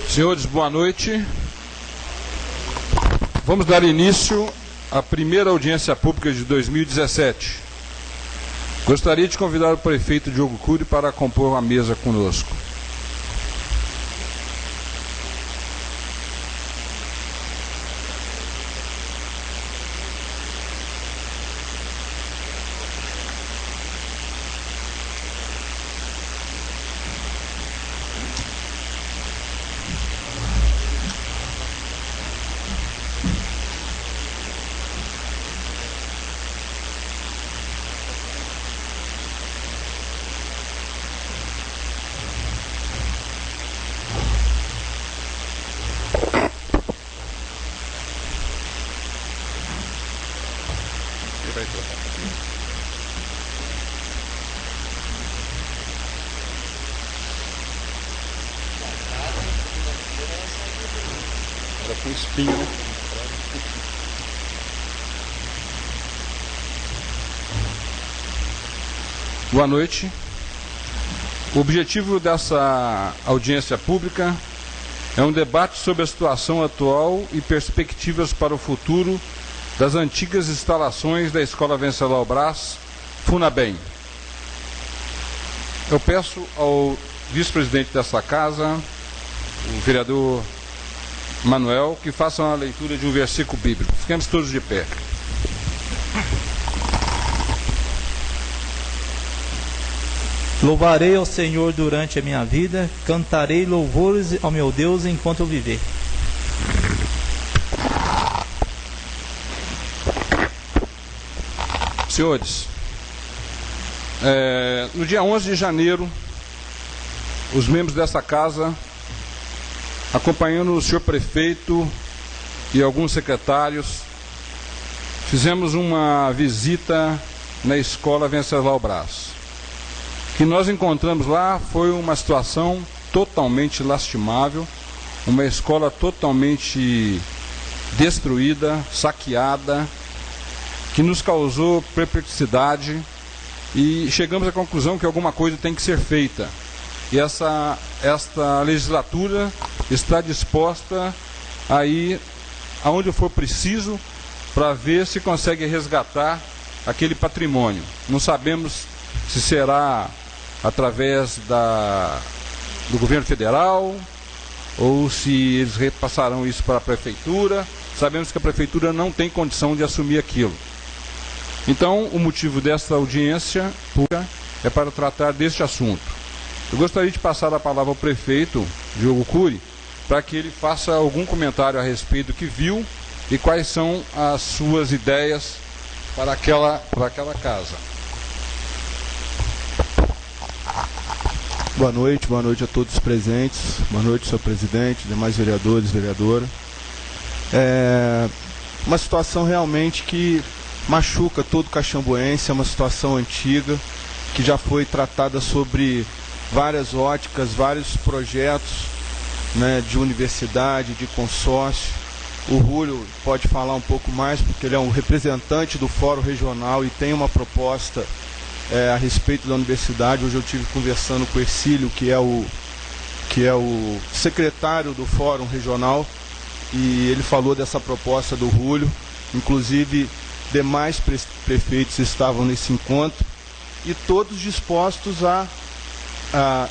Senhores, boa noite. Vamos dar início à primeira audiência pública de 2017. Gostaria de convidar o prefeito Diogo Cury para compor a mesa conosco. Era com espinho, né? Boa noite. O objetivo dessa audiência pública é um debate sobre a situação atual e perspectivas para o futuro das antigas instalações da Escola Venceslau Braz, FUNABEM. Eu peço ao vice-presidente dessa casa, o vereador Manuel, que faça uma leitura de um versículo bíblico. Ficamos todos de pé. Louvarei ao Senhor durante a minha vida, cantarei louvores ao meu Deus enquanto eu viver. Senhores, no dia 11 de janeiro, os membros dessa casa, acompanhando o senhor prefeito e alguns secretários, fizemos uma visita na Escola Venceslau Braz. O que nós encontramos lá foi uma situação totalmente lastimável, uma escola totalmente destruída, saqueada, que nos causou perplexidade e chegamos à conclusão que alguma coisa tem que ser feita. E esta legislatura está disposta a ir aonde for preciso para ver se consegue resgatar aquele patrimônio. Não sabemos se será através do governo federal ou se eles repassarão isso para a prefeitura. Sabemos que a prefeitura não tem condição de assumir aquilo. Então, o motivo desta audiência pública é para tratar deste assunto. Eu gostaria de passar a palavra ao prefeito, Diogo Cury, para que ele faça algum comentário a respeito do que viu e quais são as suas ideias para aquela casa. Boa noite a todos os presentes, boa noite, senhor presidente, demais vereadores, vereadora. Uma situação realmente que machuca todo caxambuense, é uma situação antiga, que já foi tratada sobre várias óticas, vários projetos, né, de universidade, de consórcio. O Rúlio pode falar um pouco mais, porque ele é um representante do Fórum Regional e tem uma proposta a respeito da universidade. Hoje eu estive conversando com o Ercílio, que é o secretário do Fórum Regional, e ele falou dessa proposta do Rúlio. Inclusive, demais prefeitos estavam nesse encontro, e todos dispostos a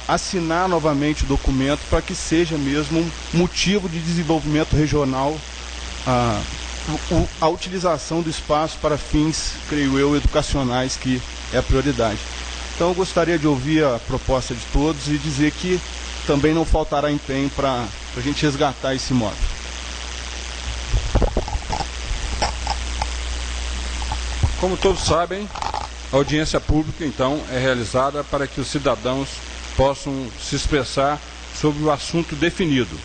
assinar novamente o documento para que seja mesmo um motivo de desenvolvimento regional a utilização do espaço para fins, creio eu, educacionais, que é a prioridade. Então eu gostaria de ouvir a proposta de todos e dizer que também não faltará empenho para a gente resgatar esse imóvel. Como todos sabem, a audiência pública, então, é realizada para que os cidadãos possam se expressar sobre o assunto definido.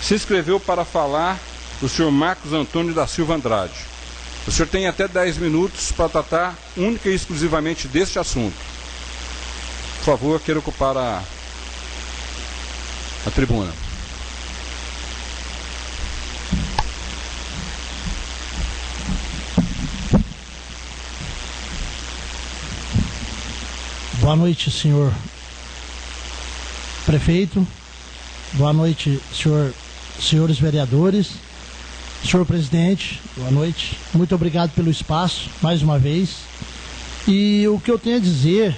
Se inscreveu para falar o senhor Marcos Antônio da Silva Andrade. O senhor tem até 10 minutos para tratar única e exclusivamente deste assunto. Por favor, queira ocupar a tribuna. Boa noite, senhor prefeito, Boa noite, senhores vereadores. Senhor presidente, boa noite. Muito obrigado pelo espaço, mais uma vez. E o que eu tenho a dizer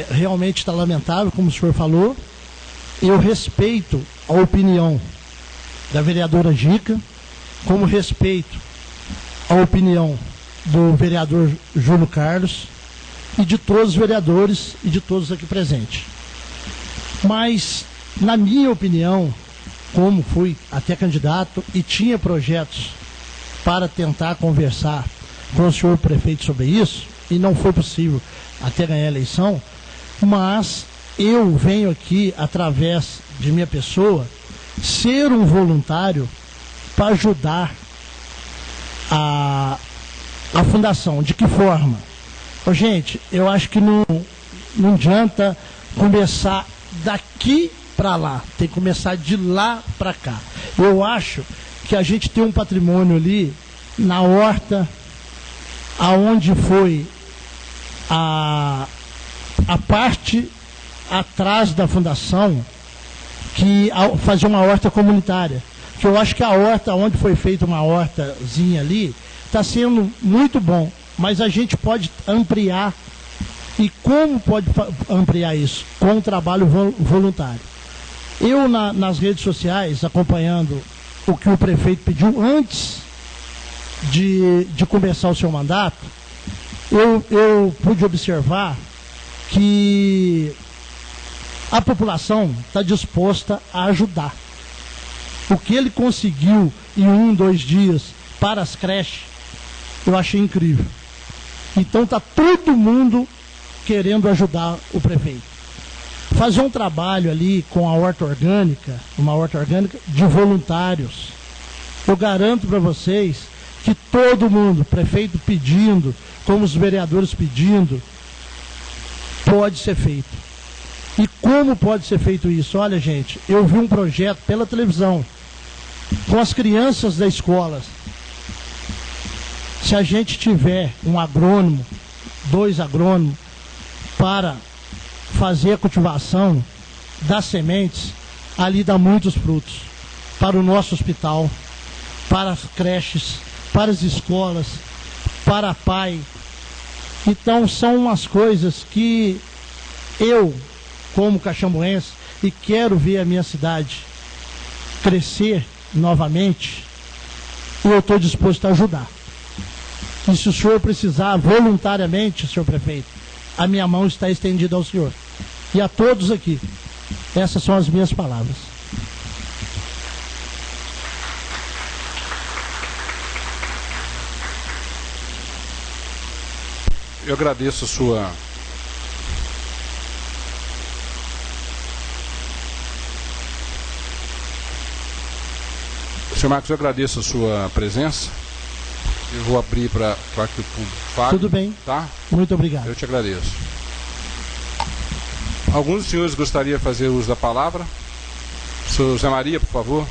realmente está lamentável, como o senhor falou. Eu respeito a opinião da vereadora Gica, como respeito a opinião do vereador Júlio Carlos e de todos os vereadores e de todos aqui presentes. Mas, na minha opinião, como fui até candidato e tinha projetos para tentar conversar com o senhor prefeito sobre isso, e não foi possível até ganhar a eleição, mas eu venho aqui, através de minha pessoa, ser um voluntário para ajudar a fundação. De que forma? Gente, eu acho que não adianta começar daqui para lá, tem que começar de lá para cá. Eu acho que a gente tem um patrimônio ali na horta, aonde foi a parte atrás da fundação, que fazia uma horta comunitária. Que eu acho que a horta, onde foi feita uma hortazinha ali, está sendo muito bom, mas a gente pode ampliar. E como pode ampliar isso? Com o trabalho voluntário. Eu, nas redes sociais, acompanhando o que o prefeito pediu antes de começar o seu mandato, eu pude observar que a população está disposta a ajudar. O que ele conseguiu em 1, 2 dias para as creches, eu achei incrível. Então está todo mundo querendo ajudar o prefeito. Fazer um trabalho ali com a horta orgânica, uma horta orgânica de voluntários. Eu garanto para vocês que todo mundo, prefeito pedindo, como os vereadores pedindo, pode ser feito. E como pode ser feito isso? Olha, gente, eu vi um projeto pela televisão com as crianças da escola. Se a gente tiver um agrônomo, 2 agrônomos, para fazer a cultivação das sementes, ali dá muitos frutos para o nosso hospital, para as creches, para as escolas, para a PAI. Então são umas coisas que eu, como caxambuense, e quero ver a minha cidade crescer novamente, e eu estou disposto a ajudar. E se o senhor precisar voluntariamente, senhor prefeito, a minha mão está estendida ao senhor. E a todos aqui. Essas são as minhas palavras. Eu agradeço a sua... Senhor Marcos, eu agradeço a sua presença. Eu vou abrir para que o público fale. Tudo bem. Tá? Muito obrigado. Eu te agradeço. Alguns dos senhores gostariam de fazer uso da palavra? Senhor Zé Maria, por favor.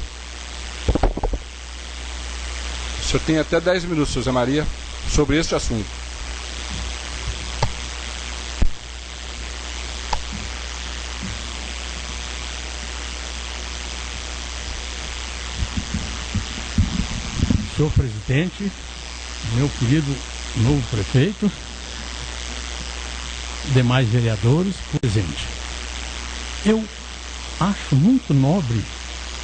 O senhor tem até 10 minutos, senhor Zé Maria, sobre este assunto. Senhor presidente, meu querido novo prefeito, demais vereadores presentes. Eu acho muito nobre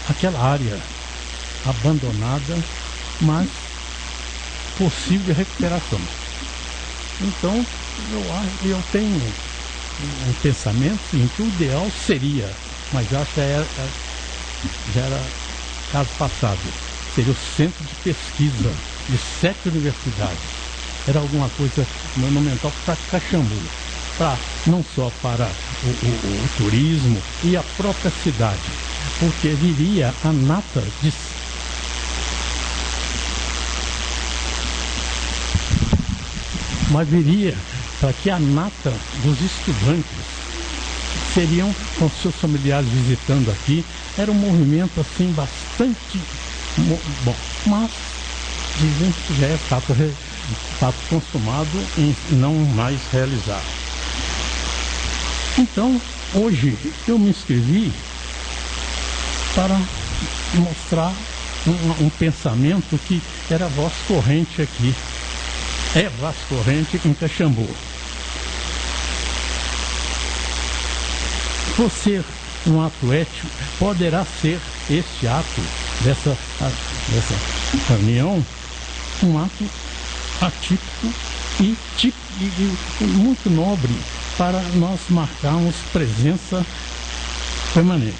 aquela área abandonada, mas possível recuperação. Então, eu tenho um pensamento em que o ideal seria, mas acho que já era caso passado, seria o centro de pesquisa de 7 universidades. Era alguma coisa monumental para Caxambu, não só para o turismo e a própria cidade, porque viria a nata de... Mas viria para que a nata dos estudantes seriam com seus familiares visitando aqui. Era um movimento assim bastante bom, mas dizem que já é fato consumado em não mais realizar. Então, hoje eu me inscrevi para mostrar um pensamento que era voz corrente aqui. É voz corrente em Caxambu. Por ser um ato ético, poderá ser este ato dessa reunião um ato atípico e muito nobre para nós marcarmos presença permanente.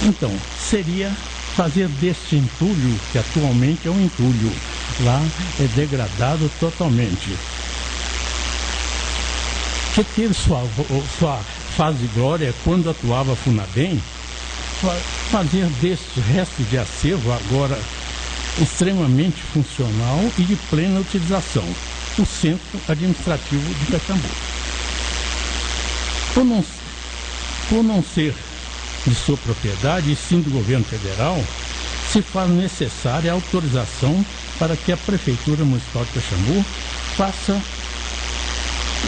Então, seria fazer deste entulho, que atualmente é um entulho, lá é degradado totalmente, que teve sua fase de glória quando atuava a Funabem, fazer deste resto de acervo agora extremamente funcional e de plena utilização, o centro administrativo de Caxambu. Por não ser de sua propriedade e sim do governo federal, se faz necessária a autorização para que a Prefeitura Municipal de Caxambu faça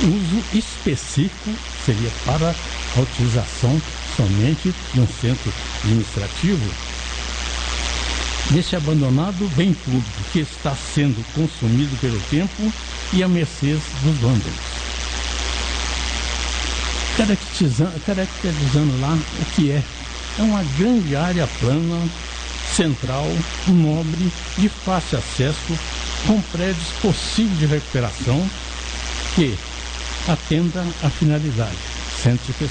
uso específico, seria para a utilização somente de um centro administrativo, desse abandonado bem público que está sendo consumido pelo tempo e a mercê dos vândalos. Caracterizando lá o que é uma grande área plana, central, nobre, de fácil acesso, com prédios possíveis de recuperação, que atenda à finalidade, centro de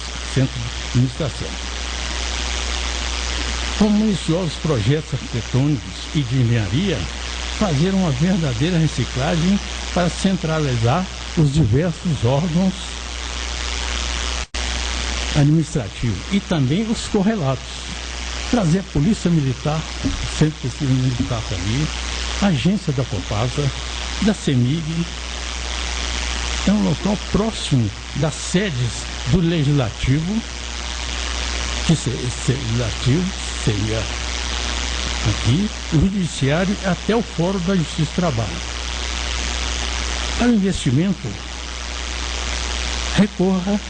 administração. Com minuciosos projetos arquitetônicos e de engenharia, fazer uma verdadeira reciclagem para centralizar os diversos órgãos administrativos e também os correlatos. Trazer a Polícia Militar, o Centro de Pesquisa Militar também, a agência da Copasa, da CEMIG. É um local próximo das sedes do Legislativo, que legislativo seria aqui, o Judiciário até o Fórum da Justiça do Trabalho. Para o investimento, recorra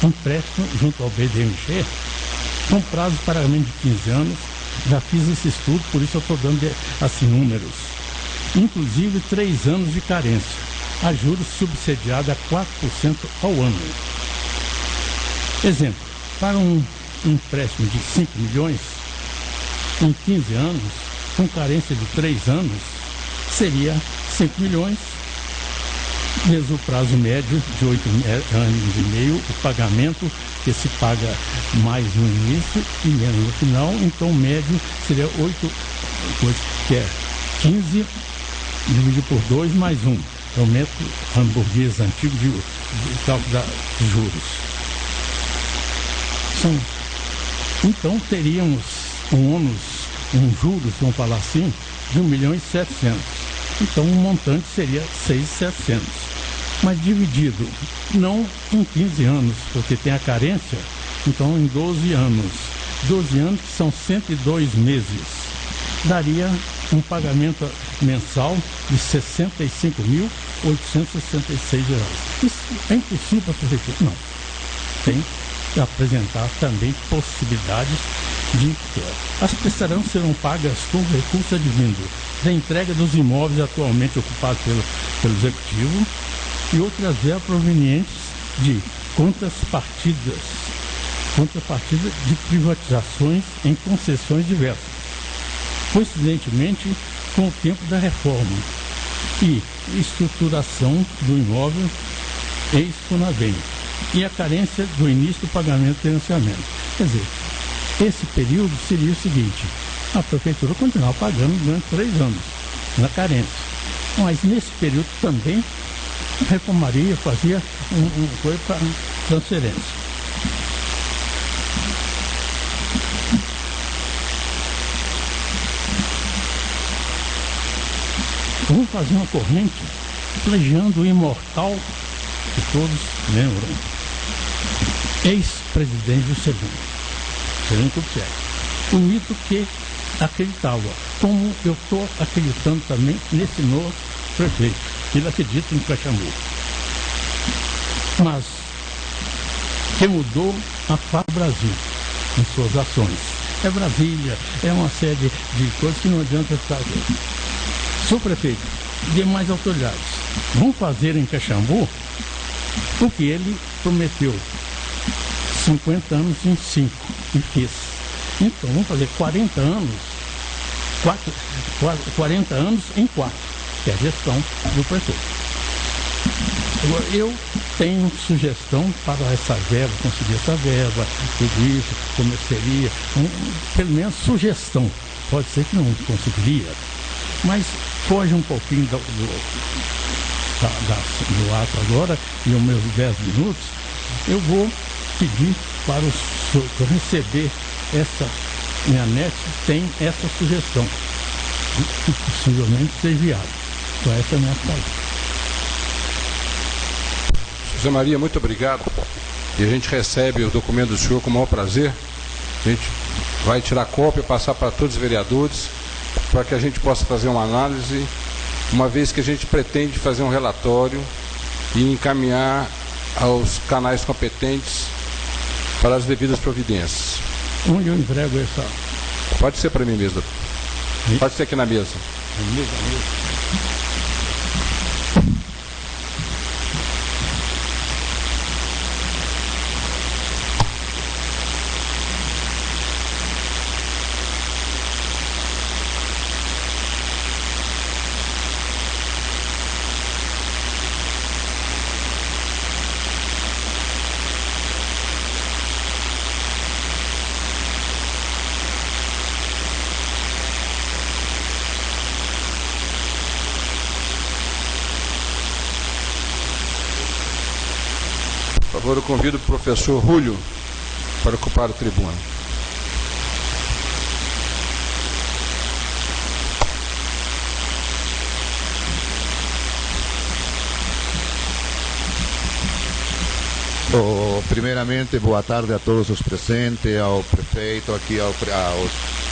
a um empréstimo junto ao BDMG, com prazo de pagamento de 15 anos. Já fiz esse estudo, por isso eu estou dando assim números. Inclusive 3 anos de carência, a juros subsidiados a 4% ao ano. Exemplo, para um empréstimo de 5 milhões, em 15 anos, com carência de 3 anos, seria 5 milhões, vezes o prazo médio de 8 anos e meio, o pagamento que se paga mais no início e menos no final, então o médio seria 8, que é 15 dividido por 2 mais 1. É o método hamburguês antigo de cálculo de juros. Então teríamos juros, vamos falar assim, de 1.700.000. Então o montante seria 6.700. Mas dividido não em 15 anos, porque tem a carência, então em 12 anos. 12 anos que são 102 meses. Daria um pagamento mensal de R$ 65.866. Isso é impossível para a prefeitura? Não. Tem que apresentar também possibilidades de as prestações serão pagas com recursos advindos da entrega dos imóveis atualmente ocupados pelo Executivo e outras verbas provenientes de contrapartidas de privatizações em concessões diversas, coincidentemente com o tempo da reforma e estruturação do imóvel ex-Funabem e a carência do início do pagamento do financiamento. Quer dizer, esse período seria o seguinte: a prefeitura continuava pagando durante 3 anos na carência, mas nesse período também reformaria, fazia coisa para transferência. Vamos fazer uma corrente plagiando o imortal que todos lembram, ex-presidente do Juscelino Kubitschek, o mito que acreditava, como eu estou acreditando também nesse novo prefeito, ele acredita em Caxambu, mas que mudou a face do Brasil. em suas ações. É Brasília, é uma série de coisas que não adianta estar. Senhor prefeito, demais autoridades, vão fazer em Caxambu o que ele prometeu. 50 anos em 5 e fez. Então vamos fazer 40 anos, 40 anos em 4, que é a gestão do prefeito. Agora, eu tenho sugestão para essa verba, conseguir essa verba, tudo isso, comercearia, pelo menos sugestão. Pode ser que não conseguiria, mas foge um pouquinho do ato agora, e os meus 10 minutos, eu vou pedir para o senhor receber essa minha net, tem essa sugestão, que possivelmente seja enviada. Então essa é a minha palavra. José Maria, muito obrigado. E a gente recebe o documento do senhor com o maior prazer. A gente vai tirar cópia, passar para todos os vereadores, para que a gente possa fazer uma análise, uma vez que a gente pretende fazer um relatório e encaminhar aos canais competentes para as devidas providências. Onde eu entrego essa? Pode ser para mim mesmo. Pode ser aqui na mesa. Por favor, eu convido o professor Julio para ocupar a tribuna. Primeiramente, boa tarde a todos os presentes, ao prefeito, aqui aos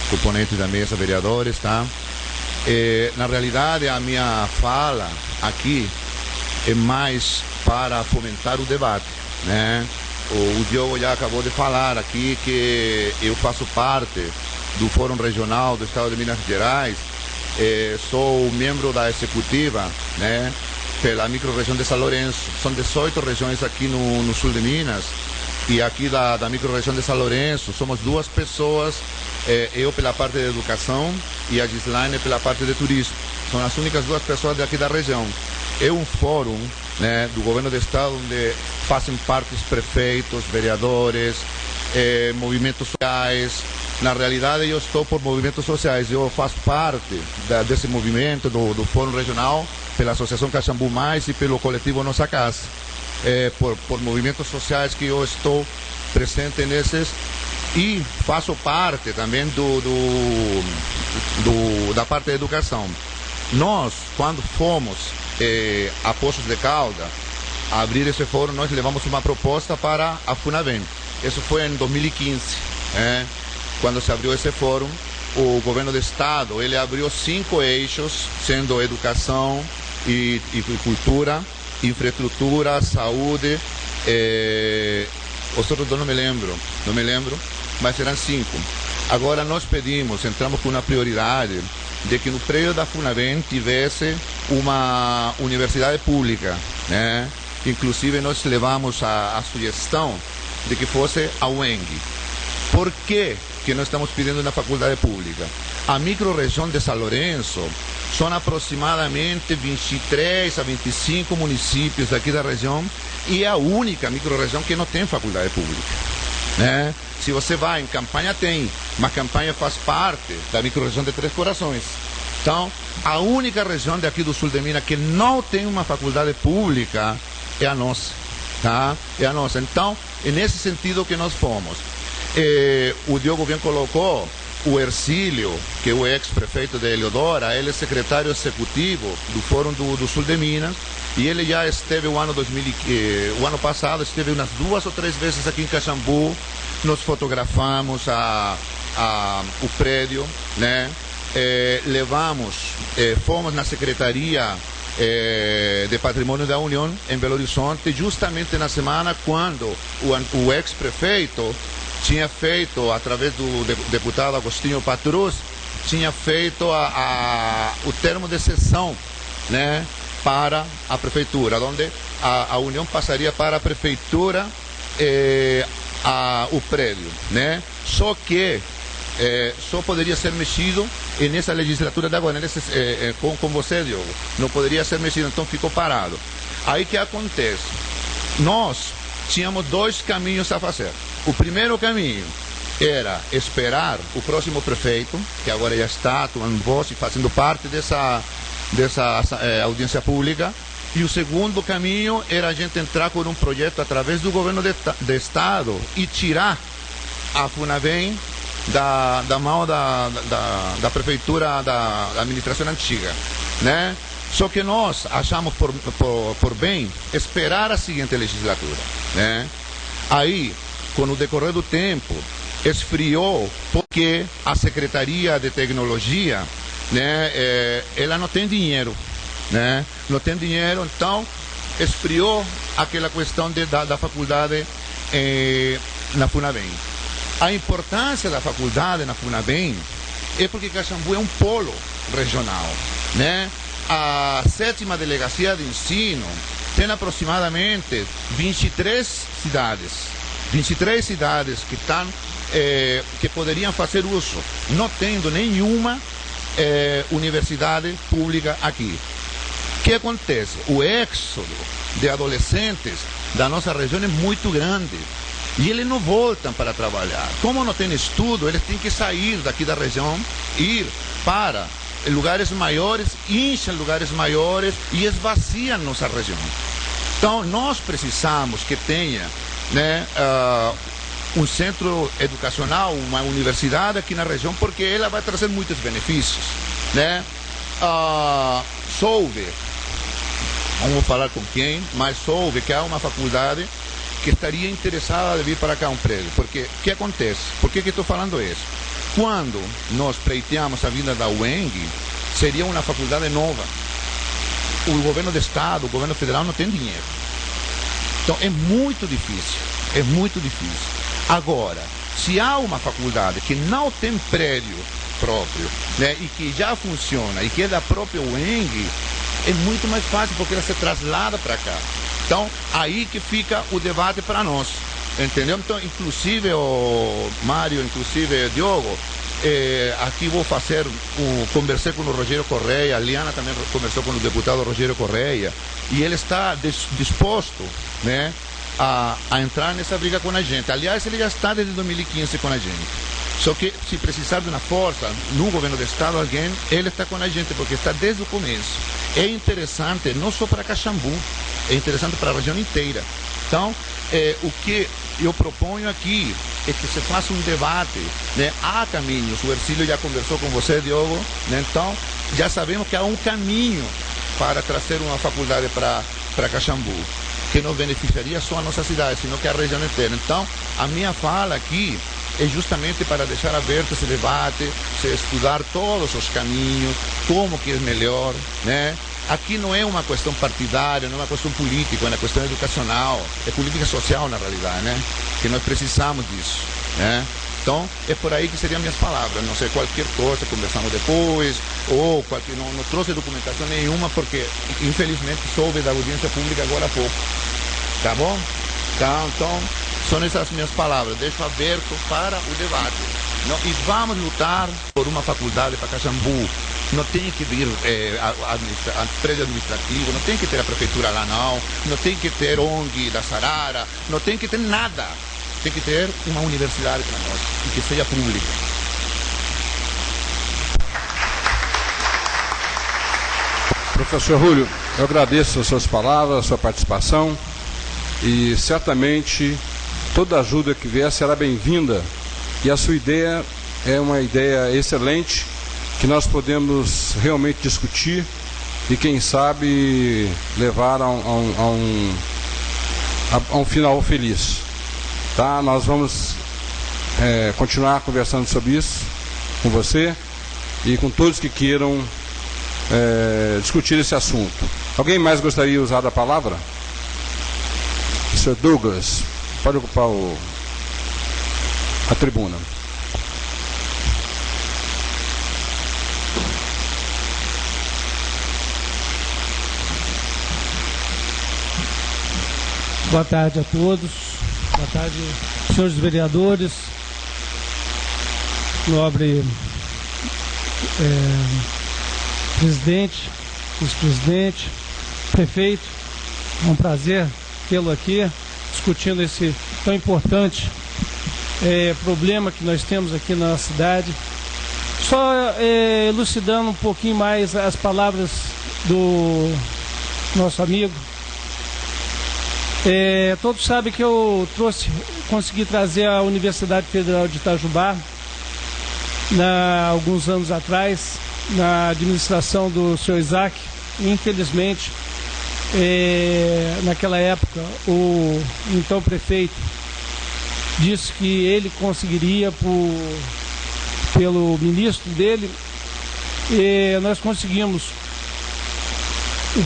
componentes da mesa, vereadores, tá? Na realidade, a minha fala aqui é mais para fomentar o debate, né? O Diogo já acabou de falar aqui que eu faço parte do Fórum Regional do Estado de Minas Gerais, sou membro da executiva, né, pela micro-região de São Lourenço. São 18 regiões aqui no sul de Minas, e aqui da micro-região de São Lourenço somos 2 pessoas, eu pela parte de educação e a Gislaine pela parte de turismo. São as únicas 2 pessoas daqui da região. É um fórum, né, do governo do estado onde fazem parte os prefeitos, vereadores, movimentos sociais. Na realidade, eu estou por movimentos sociais, eu faço parte desse movimento do Fórum Regional pela Associação Caxambu Mais e pelo coletivo Nossa Casa. Por movimentos sociais que eu estou presente nesses, e faço parte também da parte da educação. Nós, quando fomos a Poços de Caldas abrir esse fórum, nós levamos uma proposta para a Funavent. Isso foi em 2015, quando se abriu esse fórum. O governo do estado, ele abriu 5 eixos, sendo educação e cultura, infraestrutura, saúde, os outros não me lembro, mas eram 5. Agora nós entramos com uma prioridade de que no prédio da Funavent tivesse uma universidade pública, né? Inclusive nós levamos a sugestão de que fosse a UENG. Por que nós estamos pedindo uma faculdade pública? A micro-região de São Lourenço são aproximadamente 23 a 25 municípios aqui da região, e é a única micro-região que não tem faculdade pública, né? Se você vai em Campanha, tem, mas Campanha faz parte da micro-região de Três Corações. Então, a única região daqui do sul de Minas que não tem uma faculdade pública é a nossa, tá? É a nossa. Então, é nesse sentido que nós fomos. O Diogo bem colocou o Ercílio, que é o ex-prefeito de Heliodora, ele é secretário executivo do Fórum do Sul de Minas, e ele já esteve o ano passado, esteve umas 2 ou 3 vezes aqui em Caxambu. Nós fotografamos o prédio, né? Fomos na secretaria de Patrimônio da União em Belo Horizonte, justamente na semana quando o ex-prefeito tinha feito, através do deputado Agostinho Patrus, tinha feito o termo de cessão, né, para a prefeitura, onde a União passaria para a prefeitura o prédio, né? Só que só poderia ser mexido nessa legislatura de agora, com você, Diogo. Não poderia ser mexido, então ficou parado. Aí que acontece? Nós tínhamos dois caminhos a fazer. O primeiro caminho era esperar o próximo prefeito, que agora já está tomando voz e fazendo parte dessa audiência pública. E o segundo caminho era a gente entrar com um projeto através do governo de estado e tirar a FUNAVEM da mão da prefeitura, da administração antiga, né? Só que nós achamos por bem esperar a seguinte legislatura, né? Aí, com o decorrer do tempo, esfriou, porque a Secretaria de Tecnologia, né, ela não tem dinheiro, né? Não tem dinheiro, então esfriou aquela questão da faculdade na FUNAVEM. A importância da faculdade na FUNAVEM é porque Caxambu é um polo regional, né? A 7ª Delegacia de Ensino tem aproximadamente 23 cidades que poderiam fazer uso, não tendo nenhuma universidade pública aqui. O que acontece? O êxodo de adolescentes da nossa região é muito grande. E eles não voltam para trabalhar. Como não tem estudo, eles têm que sair daqui da região, ir para lugares maiores, incham lugares maiores e esvaziam nossa região. Então, nós precisamos que tenha, né, um centro educacional, uma universidade aqui na região, porque ela vai trazer muitos benefícios, né? Soube, não vou falar com quem, mas soube que há uma faculdade que estaria interessada de vir para cá um prédio. Porque o que acontece? Por que estou falando isso? Quando nós pleiteamos a vinda da UENG, seria uma faculdade nova. O governo do estado, o governo federal não tem dinheiro. Então é muito difícil, Agora, se há uma faculdade que não tem prédio próprio, né, e que já funciona, e que é da própria UENG, é muito mais fácil, porque ela se traslada para cá. Então, aí que fica o debate para nós, entendeu? Então, inclusive, o Mário, inclusive, Diogo, aqui vou fazer, conversei com o Rogério Correia, a Liana também conversou com o deputado Rogério Correia, e ele está disposto, né, a entrar nessa briga com a gente. Aliás, ele já está desde 2015 com a gente. Só que, se precisar de uma força no governo do estado, ele está com a gente, porque está desde o começo. É interessante, não só para Caxambu, é interessante para a região inteira. Então, o que eu proponho aqui é que se faça um debate, né? Há caminhos, o Ercílio já conversou com você, Diogo, né? Então já sabemos que há um caminho para trazer uma faculdade para Caxambu, que não beneficiaria só a nossa cidade, sino que a região inteira. Então, a minha fala aqui é justamente para deixar aberto esse debate, se estudar todos os caminhos, como que é melhor, né? Aqui não é uma questão partidária, não é uma questão política, é uma questão educacional, é política social na realidade, né? Que nós precisamos disso, né? Então, é por aí que seriam minhas palavras. Não sei, qualquer coisa, conversamos depois, ou qualquer, não trouxe documentação nenhuma, porque infelizmente soube da audiência pública agora há pouco, tá bom? Então, são essas minhas palavras, deixo aberto para o debate. Não, e vamos lutar por uma faculdade para Caxambu. Não tem que vir a prédio administrativo, não tem que ter a prefeitura lá não tem que ter ONG da Sarara, não tem que ter nada. Tem que ter uma universidade para nós, e que seja pública. Professor Júlio, eu agradeço as suas palavras, a sua participação, e certamente toda ajuda que vier será bem-vinda, e a sua ideia é uma ideia excelente, que nós podemos realmente discutir e, quem sabe, levar a um final feliz. Tá? Nós vamos continuar conversando sobre isso com você e com todos que queiram discutir esse assunto. Alguém mais gostaria de usar a palavra? Sr. Douglas, pode ocupar a tribuna. Boa tarde a todos. Boa tarde, senhores vereadores, nobre presidente, vice-presidente, prefeito. É um prazer tê-lo aqui discutindo esse tão importante problema que nós temos aqui na nossa cidade. Só elucidando um pouquinho mais as palavras do nosso amigo. Todos sabem que eu consegui trazer a Universidade Federal de Itajubá alguns anos atrás, na administração do Sr. Isaac. Infelizmente, naquela época, o então prefeito disse que ele conseguiria pelo ministro dele, e nós conseguimos o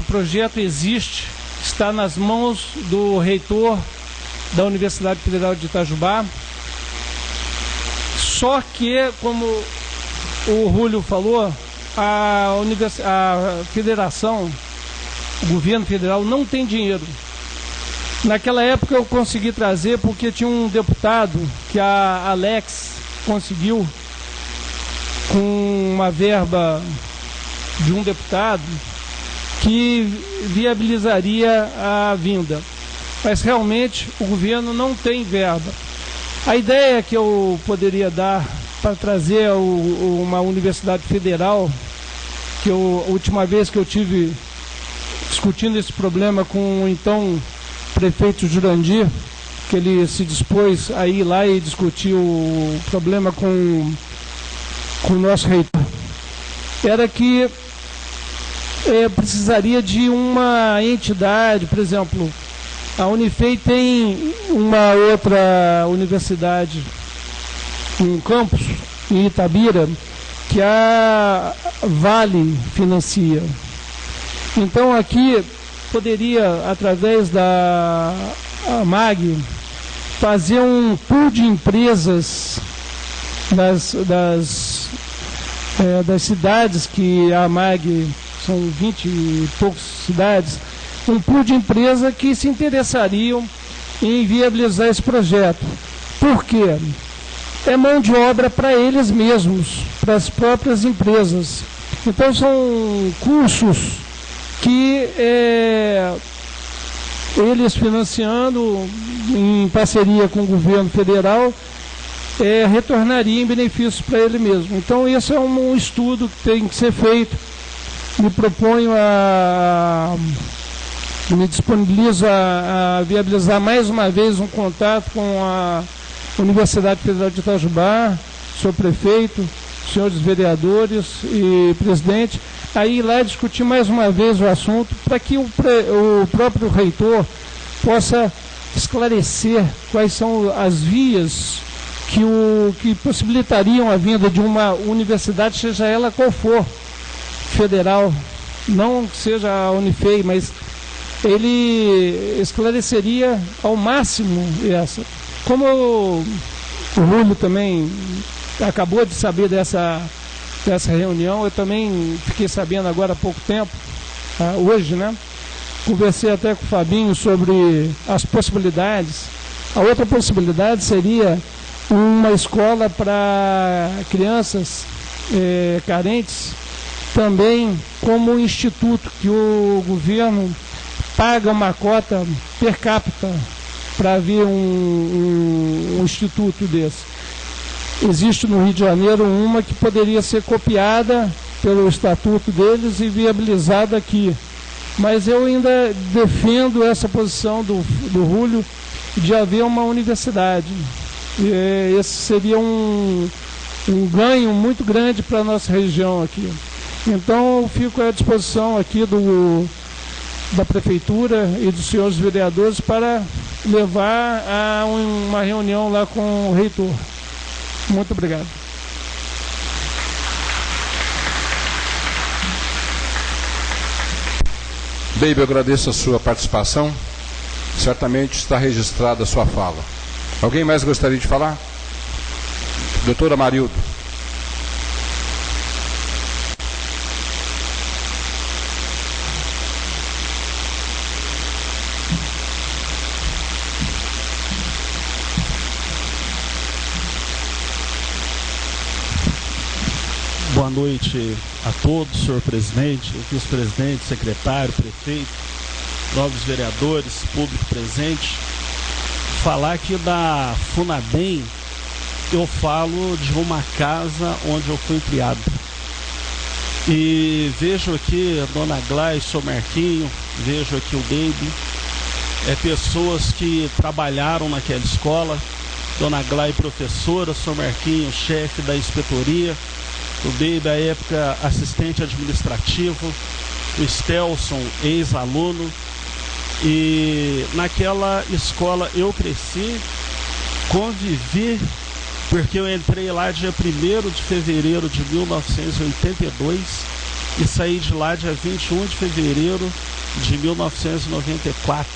projeto existe, está nas mãos do reitor da Universidade Federal de Itajubá. Só que, como o Rúlio falou, a federação, o governo federal não tem dinheiro. Naquela época eu consegui trazer porque tinha um deputado que a Alex conseguiu, com uma verba de um deputado, que viabilizaria a vinda. Mas realmente o governo não tem verba. A ideia que eu poderia dar para trazer uma universidade federal, que a última vez que eu tive discutindo esse problema com o então prefeito Jurandir, que ele se dispôs a ir lá e discutir o problema com o nosso reitor, era que precisaria de uma entidade. Por exemplo, a Unifei tem uma outra universidade, um campus em Itabira, que a Vale financia. Então aqui poderia, através da MAG, fazer um pool de empresas das cidades que a MAG, são 20 e poucas cidades, um pool de empresas que se interessariam em viabilizar esse projeto. Por quê? É mão de obra para eles mesmos, para as próprias empresas. Então são cursos que eles financiando em parceria com o governo federal retornaria em benefícios para ele mesmo. Então esse é um estudo que tem que ser feito. Me disponibilizo a viabilizar mais uma vez um contato com a Universidade Federal de Itajubá, senhor prefeito, senhores vereadores e presidente, aí ir lá discutir mais uma vez o assunto, para que o próprio reitor possa esclarecer quais são as vias que possibilitariam a vinda de uma universidade, seja ela qual for, federal, não que seja a Unifei, mas ele esclareceria ao máximo essa. Como o Rúlio também acabou de saber dessa reunião, eu também fiquei sabendo agora há pouco tempo, hoje, né? Conversei até com o Fabinho sobre as possibilidades. A outra possibilidade seria uma escola para crianças carentes, também como um instituto, que o governo paga uma cota per capita para haver um instituto desse. Existe no Rio de Janeiro uma que poderia ser copiada pelo estatuto deles e viabilizada aqui. Mas eu ainda defendo essa posição do Rúlio de haver uma universidade. Esse seria um ganho muito grande para a nossa região aqui. Então eu fico à disposição aqui da Prefeitura e dos senhores vereadores para levar a uma reunião lá com o reitor. Muito obrigado. Baby, eu agradeço a sua participação. Certamente está registrada a sua fala. Alguém mais gostaria de falar? Doutora Marildo. Boa noite a todos, senhor presidente, vice-presidente, secretário, prefeito, nobres vereadores, público presente. Falar aqui da FUNABEM, eu falo de uma casa onde eu fui criado. E vejo aqui a dona Glai, o senhor Marquinho, vejo aqui o Baby, pessoas que trabalharam naquela escola. Dona Glai, professora, o senhor Marquinho, chefe da inspetoria, o Baby, à época, assistente administrativo, o Stelson, ex-aluno. E naquela escola eu cresci, convivi, porque eu entrei lá dia 1º de fevereiro de 1982 e saí de lá dia 21 de fevereiro de 1994.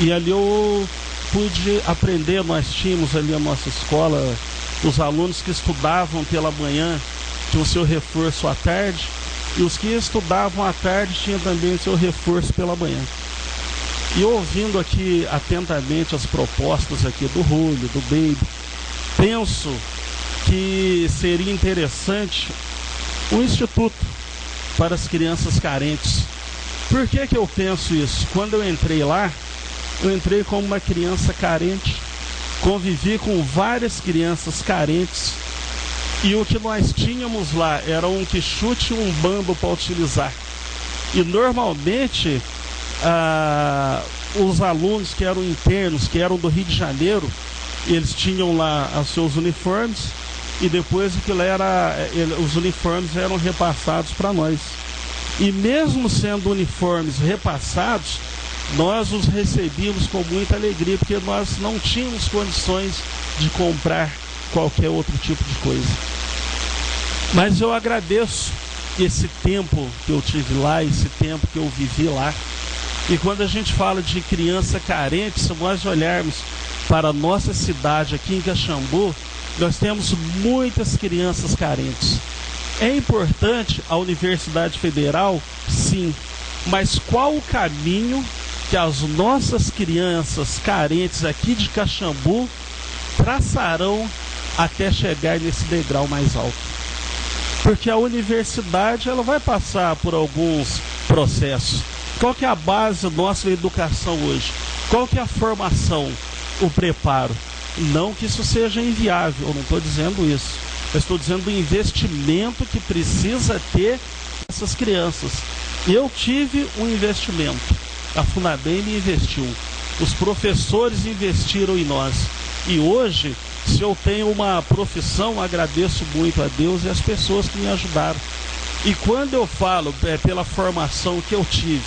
E ali eu pude aprender, nós tínhamos ali a nossa escola, os alunos que estudavam pela manhã tinham o seu reforço à tarde, e os que estudavam à tarde tinham também o seu reforço pela manhã. E ouvindo aqui atentamente as propostas aqui do Rúlio, do Baby, penso que seria interessante um instituto para as crianças carentes. Por que que eu penso isso? Quando eu entrei lá, eu entrei como uma criança carente, convivi com várias crianças carentes, e o que nós tínhamos lá era um quichute e um bambo para utilizar. E normalmente os alunos que eram internos, que eram do Rio de Janeiro, eles tinham lá os seus uniformes, e depois os uniformes eram repassados para nós. E mesmo sendo uniformes repassados, nós os recebíamos com muita alegria, porque nós não tínhamos condições de comprar qualquer outro tipo de coisa. Mas eu agradeço esse tempo que eu tive lá, esse tempo que eu vivi lá. E quando a gente fala de criança carente, se nós olharmos para a nossa cidade aqui em Caxambu, nós temos muitas crianças carentes. É importante a Universidade Federal? Sim. Mas qual o caminho que as nossas crianças carentes aqui de Caxambu traçarão até chegar nesse degrau mais alto? Porque a universidade, ela vai passar por alguns processos. Qual que é a base nossa da educação hoje? Qual que é a formação, o preparo? Não que isso seja inviável, eu não estou dizendo isso. Eu estou dizendo o investimento que precisa ter essas crianças. Eu tive um investimento, a FUNABEM me investiu, os professores investiram em nós. E hoje, se eu tenho uma profissão, agradeço muito a Deus e as pessoas que me ajudaram. E quando eu falo pela formação que eu tive,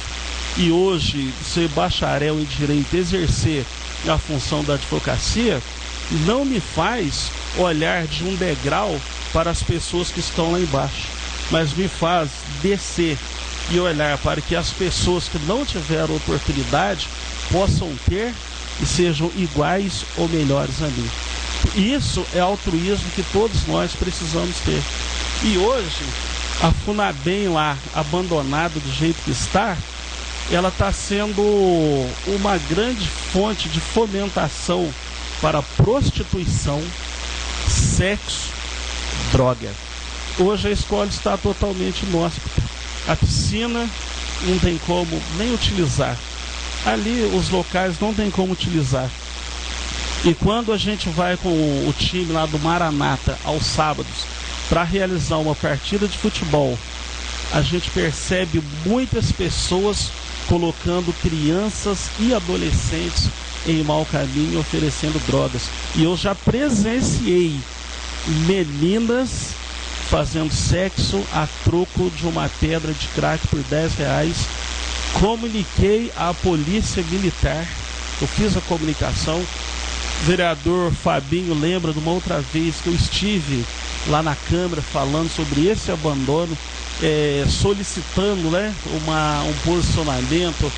e hoje ser bacharel em Direito, exercer a função da advocacia, não me faz olhar de um degrau para as pessoas que estão lá embaixo, mas me faz descer e olhar para que as pessoas que não tiveram oportunidade possam ter e sejam iguais ou melhores a mim. Isso é altruísmo que todos nós precisamos ter. E hoje, a FUNABEM lá, abandonada do jeito que está, ela está sendo uma grande fonte de fomentação para prostituição, sexo, droga. Hoje a escola está totalmente inóspita. A piscina não tem como nem utilizar. Ali os locais não tem como utilizar. E quando a gente vai com o time lá do Maranata aos sábados para realizar uma partida de futebol, a gente percebe muitas pessoas colocando crianças e adolescentes em mau caminho, oferecendo drogas. E eu já presenciei meninas fazendo sexo a troco de uma pedra de crack por R$10. Comuniquei à polícia militar, eu fiz a comunicação. O vereador Fabinho lembra de uma outra vez que eu estive lá na Câmara falando sobre esse abandono, solicitando, né, um posicionamento,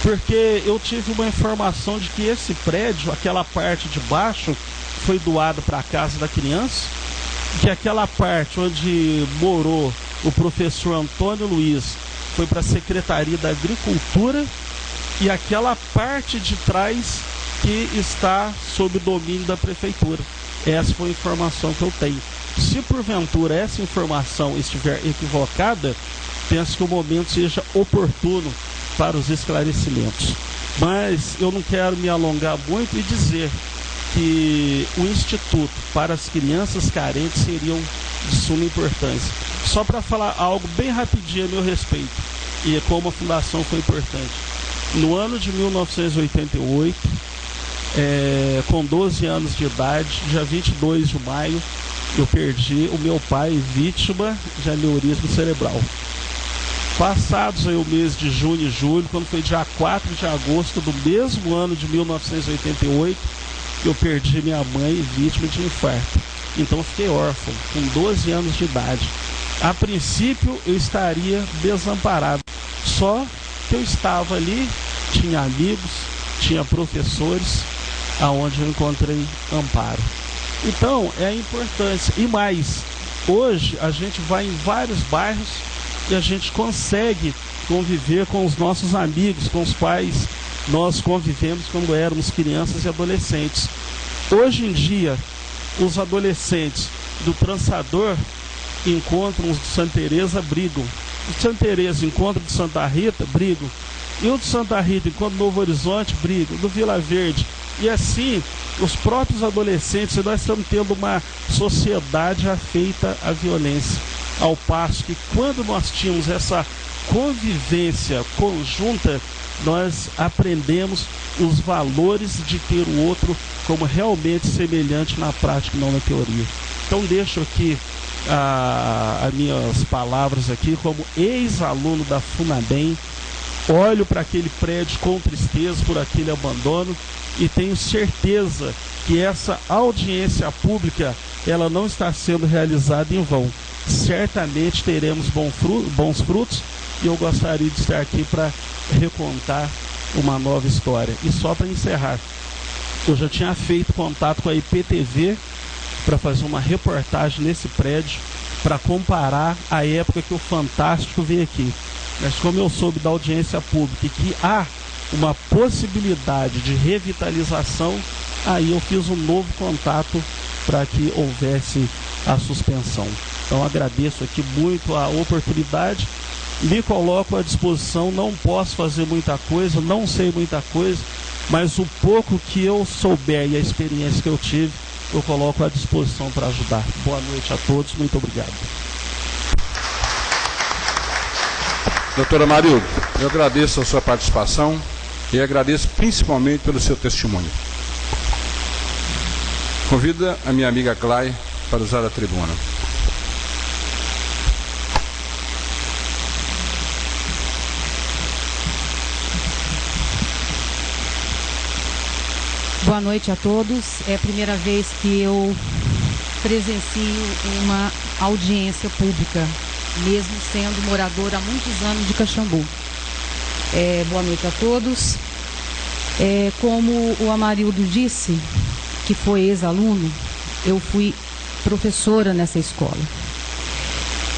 porque eu tive uma informação de que esse prédio, aquela parte de baixo, foi doado para a Casa da Criança, que aquela parte onde morou o professor Antônio Luiz foi para a Secretaria da Agricultura, e aquela parte de trás que está sob domínio da Prefeitura. Essa foi a informação que eu tenho. Se porventura essa informação estiver equivocada, penso que o momento seja oportuno para os esclarecimentos. Mas eu não quero me alongar muito e dizer que o Instituto para as Crianças Carentes seriam de suma importância. Só para falar algo bem rapidinho a meu respeito, e como a fundação foi importante. No ano de 1988, com 12 anos de idade, dia 22 de maio, eu perdi o meu pai vítima de aneurisma cerebral. Passados aí o mês de junho e julho, quando foi dia 4 de agosto do mesmo ano de 1988, eu perdi minha mãe vítima de infarto. Então eu fiquei órfão, com 12 anos de idade. A princípio eu estaria desamparado, só que eu estava ali, tinha amigos, tinha professores, aonde eu encontrei amparo. Então é a importância. E mais, hoje a gente vai em vários bairros e a gente consegue conviver com os nossos amigos, com os quais nós convivemos quando éramos crianças e adolescentes. Hoje em dia, os adolescentes do Trançador encontram os de Santa Teresa, brigam. Os de Santa Teresa encontram de Santa Rita, brigam. E o de Santa Rita encontram Novo Horizonte, brigam. Do Vila Verde. E assim, os próprios adolescentes, nós estamos tendo uma sociedade afeita à violência. Ao passo que quando nós tínhamos essa convivência conjunta, nós aprendemos os valores de ter o outro como realmente semelhante na prática, não na teoria. Então deixo aqui as minhas palavras aqui como ex-aluno da FUNABEM. Olho para aquele prédio com tristeza por aquele abandono e tenho certeza que essa audiência pública ela não está sendo realizada em vão. Certamente teremos bons frutos e eu gostaria de estar aqui para recontar uma nova história. E só para encerrar, eu já tinha feito contato com a IPTV para fazer uma reportagem nesse prédio para comparar a época que o Fantástico veio aqui. Mas como eu soube da audiência pública e que há uma possibilidade de revitalização, aí eu fiz um novo contato para que houvesse a suspensão. Então agradeço aqui muito a oportunidade, me coloco à disposição, não posso fazer muita coisa, não sei muita coisa, mas o pouco que eu souber e a experiência que eu tive, eu coloco à disposição para ajudar. Boa noite a todos, muito obrigado. Doutora Marildo, eu agradeço a sua participação e agradeço principalmente pelo seu testemunho. Convido a minha amiga Clay para usar a tribuna. Boa noite a todos. É a primeira vez que eu presencio uma audiência pública, mesmo sendo moradora há muitos anos de Caxambu. Boa noite a todos. Como o Amarildo disse, que foi ex-aluno, eu fui professora nessa escola.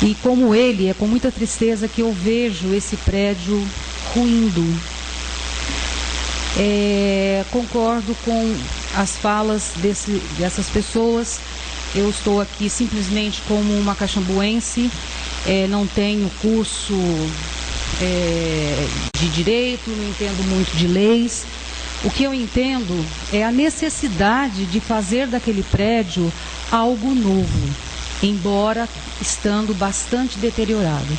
E como ele, é com muita tristeza que eu vejo esse prédio ruindo. Concordo com as falas dessas pessoas. Eu estou aqui simplesmente como uma caxambuense, não tenho curso de direito, não entendo muito de leis. O que eu entendo é a necessidade de fazer daquele prédio algo novo, embora estando bastante deteriorado.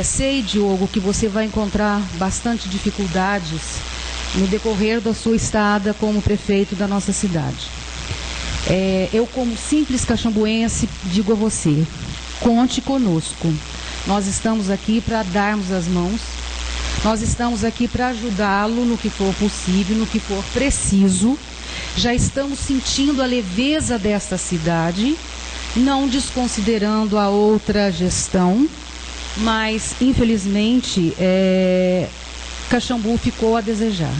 Sei, Diogo, que você vai encontrar bastante dificuldades no decorrer da sua estada como prefeito da nossa cidade. Eu, como simples caxambuense, digo a você, conte conosco. Nós estamos aqui para darmos as mãos, nós estamos aqui para ajudá-lo no que for possível, no que for preciso. Já estamos sentindo a leveza desta cidade não desconsiderando a outra gestão, mas infelizmente Caxambu ficou a desejar.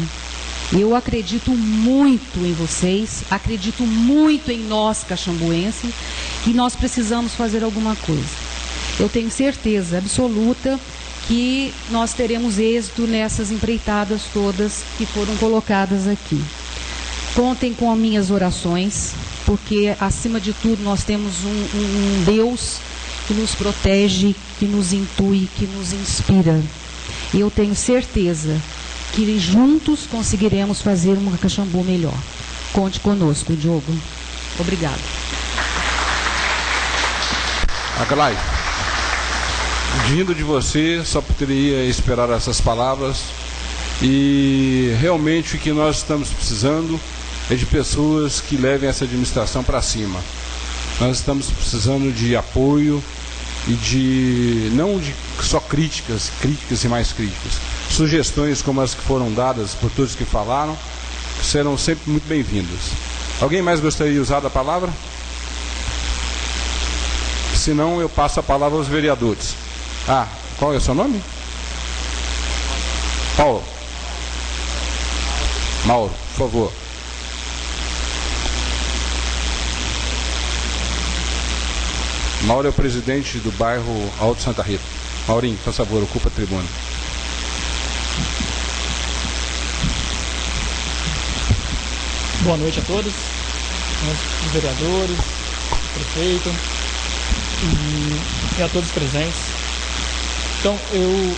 Eu acredito muito em vocês, acredito muito em nós caxambuenses, e nós precisamos fazer alguma coisa. Eu tenho certeza absoluta que nós teremos êxito nessas empreitadas todas que foram colocadas aqui. Contem com as minhas orações, porque acima de tudo nós temos um Deus que nos protege, que nos intui, que nos inspira. E eu tenho certeza que juntos conseguiremos fazer uma Caxambu melhor. Conte conosco, Diogo. Obrigado. Aglai, vindo de você, só poderia esperar essas palavras, e realmente o que nós estamos precisando é de pessoas que levem essa administração para cima. Nós estamos precisando de apoio e não de só críticas e mais críticas. Sugestões como as que foram dadas por todos que falaram serão sempre muito bem-vindas. Alguém mais gostaria de usar a palavra? Se não, eu passo a palavra aos vereadores. Qual é o seu nome? Paulo. Mauro, por favor. Mauro é o presidente do bairro Alto Santa Rita. Maurinho, por favor, ocupa a tribuna. Boa noite a todos, os vereadores, o prefeito e a todos presentes. Então, eu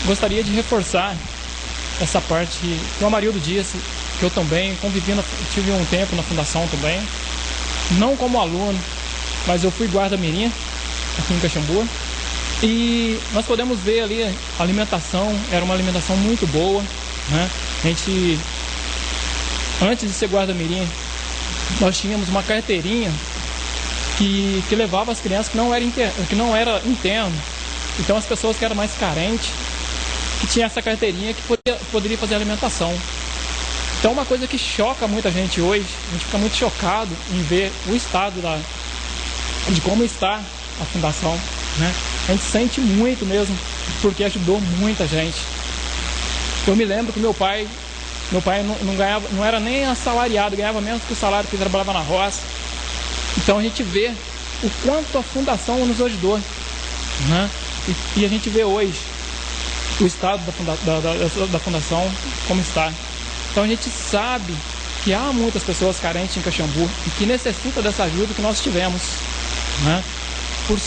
gostaria de reforçar essa parte que o Amarildo disse, que eu também tive um tempo na fundação também, não como aluno, mas eu fui guarda-mirim aqui em Caxambu, e nós podemos ver ali a alimentação, era uma alimentação muito boa, né? A gente, antes de ser guarda-mirim, nós tínhamos uma carteirinha que levava as crianças que não era interno. Então as pessoas que eram mais carentes, que tinha essa carteirinha que poderia fazer alimentação. Então uma coisa que choca muita gente hoje, a gente fica muito chocado em ver o estado de como está a fundação, né? A gente sente muito mesmo, porque ajudou muita gente. Eu me lembro que meu pai não ganhava, não era nem assalariado, ganhava menos que o salário que ele trabalhava na roça. Então a gente vê o quanto a fundação nos ajudou, né? E a gente vê hoje o estado da fundação como está. Então a gente sabe que há muitas pessoas carentes em Caxambu e que necessitam dessa ajuda que nós tivemos, né? Por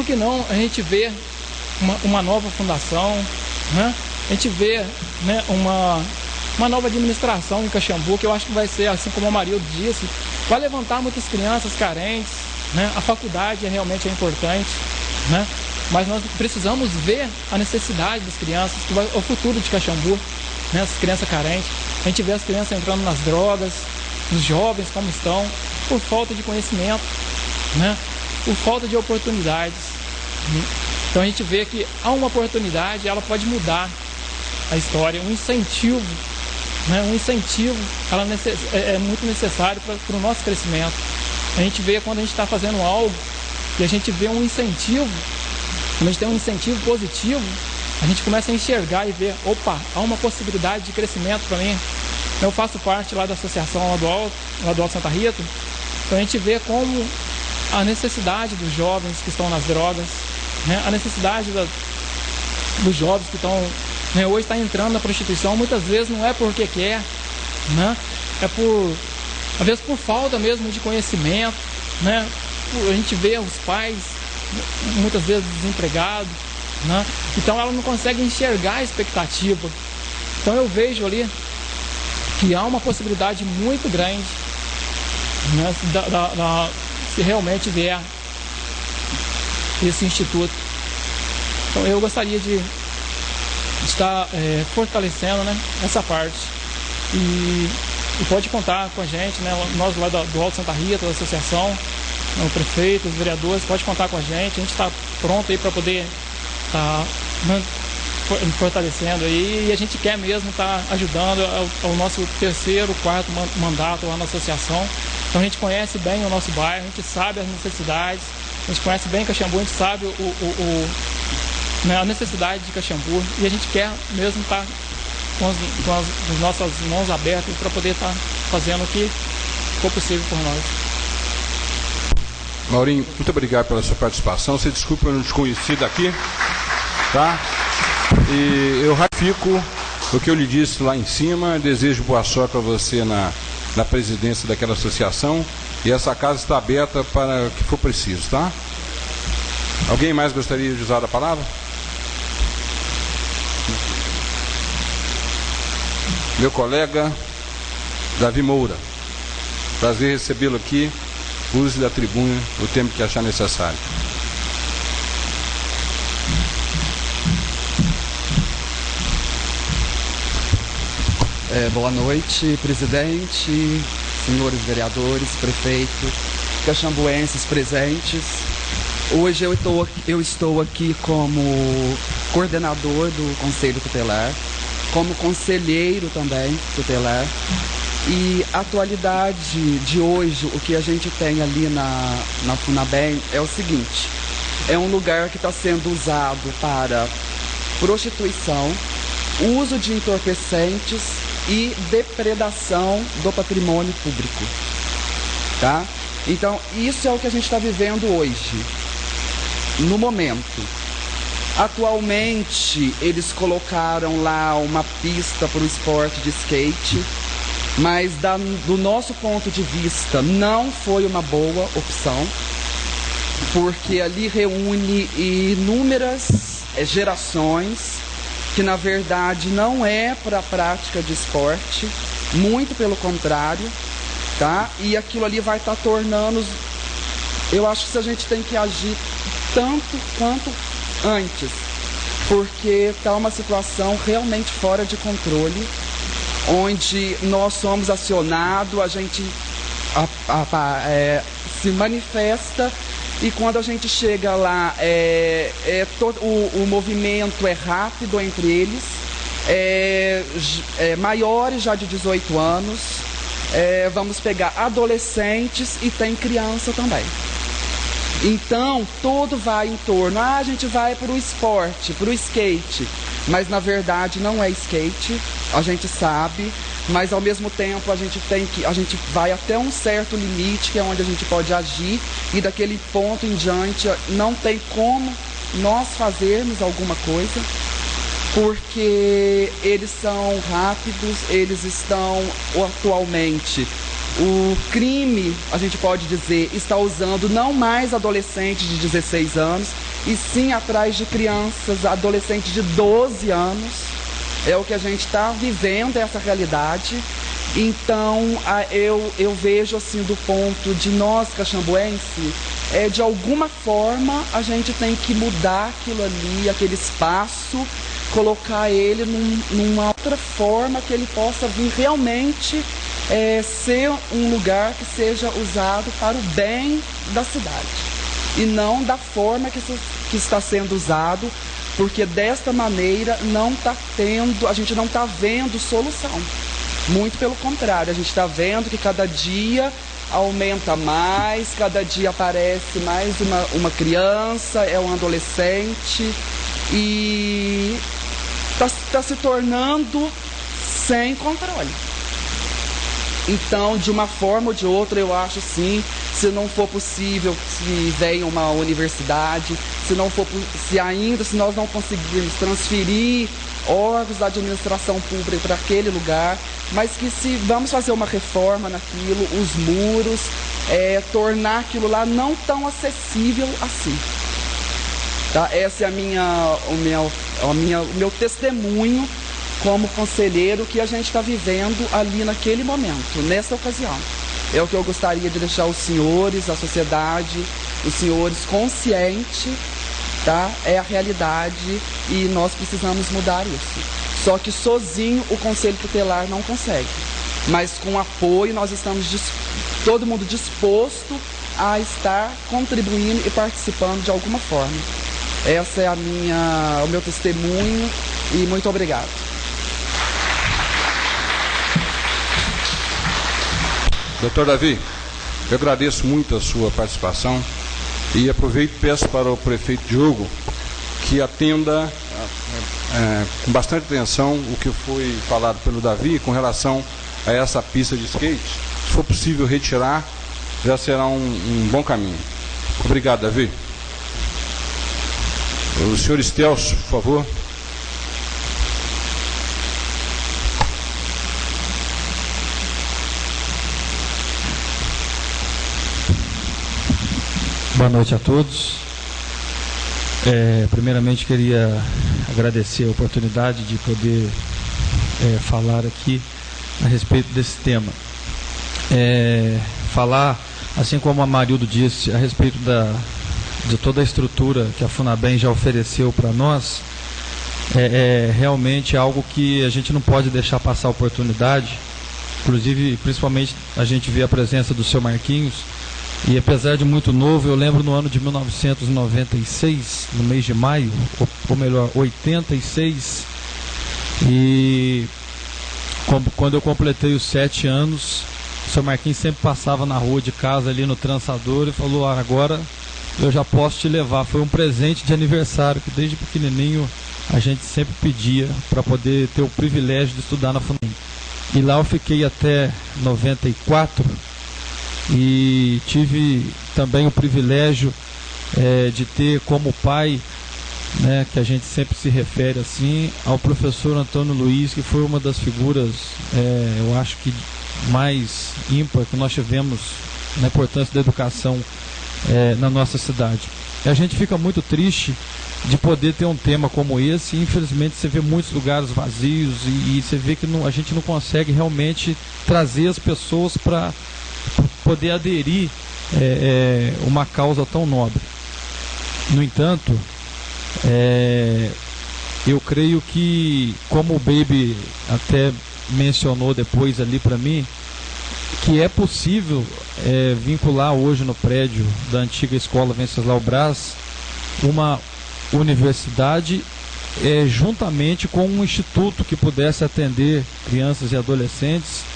que não a gente vê uma nova fundação, né? A gente vê, né, uma nova administração em Caxambu, que eu acho que vai ser, assim como o Amarildo disse, vai levantar muitas crianças carentes, né? A faculdade realmente é importante, né? Mas nós precisamos ver a necessidade das crianças, que é o futuro de Caxambu, né? As crianças carentes. A gente vê as crianças entrando nas drogas, os jovens como estão, por falta de conhecimento, né? Por falta de oportunidades. Então a gente vê que há uma oportunidade, ela pode mudar a história, um incentivo, né? Um incentivo é muito necessário para o nosso crescimento. A gente vê quando a gente está fazendo algo e a gente vê um incentivo, quando a gente tem um incentivo positivo, a gente começa a enxergar e ver, opa, há uma possibilidade de crescimento para mim. Eu faço parte lá da associação lá do Alto Santa Rita, então a gente vê como a necessidade dos jovens que estão nas drogas, né? A necessidade dos jovens que estão, né, hoje está entrando na prostituição, muitas vezes não é porque quer, né? Às vezes por falta mesmo de conhecimento, né? A gente vê os pais muitas vezes desempregados, né? Então ela não consegue enxergar a expectativa. Então eu vejo ali que há uma possibilidade muito grande, né, se realmente vier esse instituto. Então eu gostaria de estar fortalecendo, né, essa parte. E pode contar com a gente, né, nós lá do Alto Santa Rita, da associação, o prefeito, os vereadores, pode contar com a gente está pronto aí para poder estar fortalecendo aí, e a gente quer mesmo estar ajudando ao nosso terceiro, quarto mandato lá na associação, Então a gente conhece bem o nosso bairro, a gente sabe as necessidades, a gente conhece bem Caxambu, a gente sabe a necessidade de Caxambu e a gente quer mesmo estar com as nossas mãos abertas para poder estar fazendo o que for possível por nós. Maurinho, muito obrigado pela sua participação. Você desculpa, eu não te conheci daqui, tá? E eu ratifico o que eu lhe disse lá em cima. Desejo boa sorte para você na presidência daquela associação. E essa casa está aberta para o que for preciso, tá? Alguém mais gostaria de usar a palavra? Meu colega Davi Moura. Prazer recebê-lo aqui. Use da tribuna o tempo que achar necessário. Boa noite, presidente, senhores vereadores, prefeito, caxambuenses presentes. Hoje eu estou aqui como coordenador do Conselho Tutelar, como conselheiro também tutelar. E a atualidade de hoje, o que a gente tem ali na Funabem é o seguinte: é um lugar que está sendo usado para prostituição, uso de entorpecentes e depredação do patrimônio público, tá? Então, isso é o que a gente está vivendo hoje, no momento. Atualmente, eles colocaram lá uma pista para o esporte de skate, mas do nosso ponto de vista não foi uma boa opção, porque ali reúne inúmeras gerações que na verdade não é para a prática de esporte, muito pelo contrário, tá? E aquilo ali vai estar tornando, eu acho que a gente tem que agir tanto quanto antes, porque está uma situação realmente fora de controle, onde nós somos acionados, a gente se manifesta, e quando a gente chega lá, o movimento é rápido entre eles, maiores já de 18 anos, vamos pegar adolescentes e tem criança também. Então, tudo vai em torno, a gente vai para o esporte, para o skate, mas na verdade não é skate, a gente sabe, mas ao mesmo tempo a gente vai até um certo limite, que é onde a gente pode agir, e daquele ponto em diante não tem como nós fazermos alguma coisa, porque eles são rápidos, eles estão atualmente, o crime, a gente pode dizer, está usando não mais adolescentes de 16 anos, e sim atrás de crianças, adolescentes de 12 anos, é o que a gente está vivendo, essa realidade. Então, eu vejo assim, do ponto de nós, caxambuenses, de alguma forma a gente tem que mudar aquilo ali, aquele espaço, colocar ele numa outra forma que ele possa vir realmente ser um lugar que seja usado para o bem da cidade. E não da forma que está sendo usado, porque desta maneira a gente não está vendo solução. Muito pelo contrário, a gente está vendo que cada dia aumenta mais, cada dia aparece mais uma criança, um adolescente, e está se tornando sem controle. Então, de uma forma ou de outra, eu acho sim, se não for possível, se venha uma universidade, se nós não conseguirmos transferir órgãos da administração pública para aquele lugar, mas que se vamos fazer uma reforma naquilo, os muros, tornar aquilo lá não tão acessível assim. Tá? Esse é o meu testemunho como conselheiro que a gente está vivendo ali naquele momento, nessa ocasião. É o que eu gostaria de deixar os senhores, a sociedade, os senhores conscientes, tá? É a realidade e nós precisamos mudar isso. Só que sozinho o Conselho Tutelar não consegue. Mas com apoio nós estamos todo mundo disposto a estar contribuindo e participando de alguma forma. Essa é o meu testemunho e muito obrigado. Doutor Davi, Eu agradeço muito a sua participação e aproveito e peço para o prefeito Diogo que atenda com bastante atenção o que foi falado pelo Davi com relação a essa pista de skate. Se for possível retirar, já será um bom caminho. Obrigado, Davi. O senhor Estelso, por favor. Boa noite a todos. Primeiramente queria agradecer a oportunidade de poder falar aqui a respeito desse tema. Falar, assim como a Marildo disse, a respeito de toda a estrutura que a FUNABEM já ofereceu para nós, realmente algo que a gente não pode deixar passar a oportunidade. Inclusive, principalmente, a gente vê a presença do seu Marquinhos. E apesar de muito novo, eu lembro no ano de 1996, no mês de maio, ou melhor, 86, e quando eu completei os 7 anos, o seu Marquinhos sempre passava na rua de casa ali no trançador e falou: agora eu já posso te levar. Foi um presente de aniversário que desde pequenininho a gente sempre pedia para poder ter o privilégio de estudar na FUNABEM. E lá eu fiquei até 94. E tive também o privilégio de ter como pai, né, que a gente sempre se refere assim, ao professor Antônio Luiz, que foi uma das figuras, eu acho que mais ímpar que nós tivemos na importância da educação na nossa cidade. E a gente fica muito triste de poder ter um tema como esse, e infelizmente você vê muitos lugares vazios e você vê que a gente não consegue realmente trazer as pessoas para poder aderir uma causa tão nobre. No entanto, eu creio que, como o Baby até mencionou depois ali para mim, que é possível vincular hoje no prédio da antiga escola Venceslau Braz uma universidade juntamente com um instituto que pudesse atender crianças e adolescentes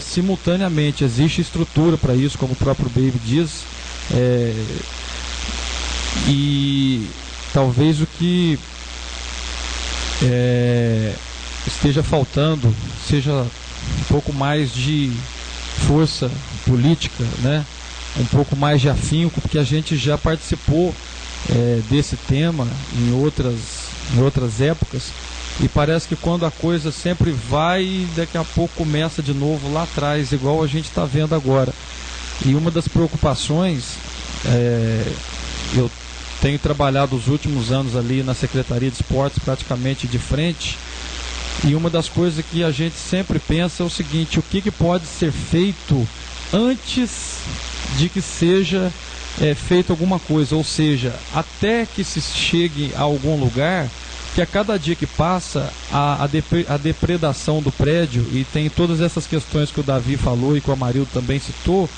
simultaneamente. Existe estrutura para isso, como o próprio Baby diz, e talvez o que esteja faltando seja um pouco mais de força política, né? Um pouco mais de afinco, porque a gente já participou desse tema em outras épocas. E parece que quando a coisa sempre vai, daqui a pouco começa de novo lá atrás, igual a gente está vendo agora. E uma das preocupações, eu tenho trabalhado os últimos anos ali na Secretaria de Esportes praticamente de frente, e uma das coisas que a gente sempre pensa é o seguinte: o que pode ser feito antes de que seja feito alguma coisa, ou seja, até que se chegue a algum lugar, que a cada dia que passa a depredação do prédio, e tem todas essas questões que o Davi falou e que o Amarildo também citou,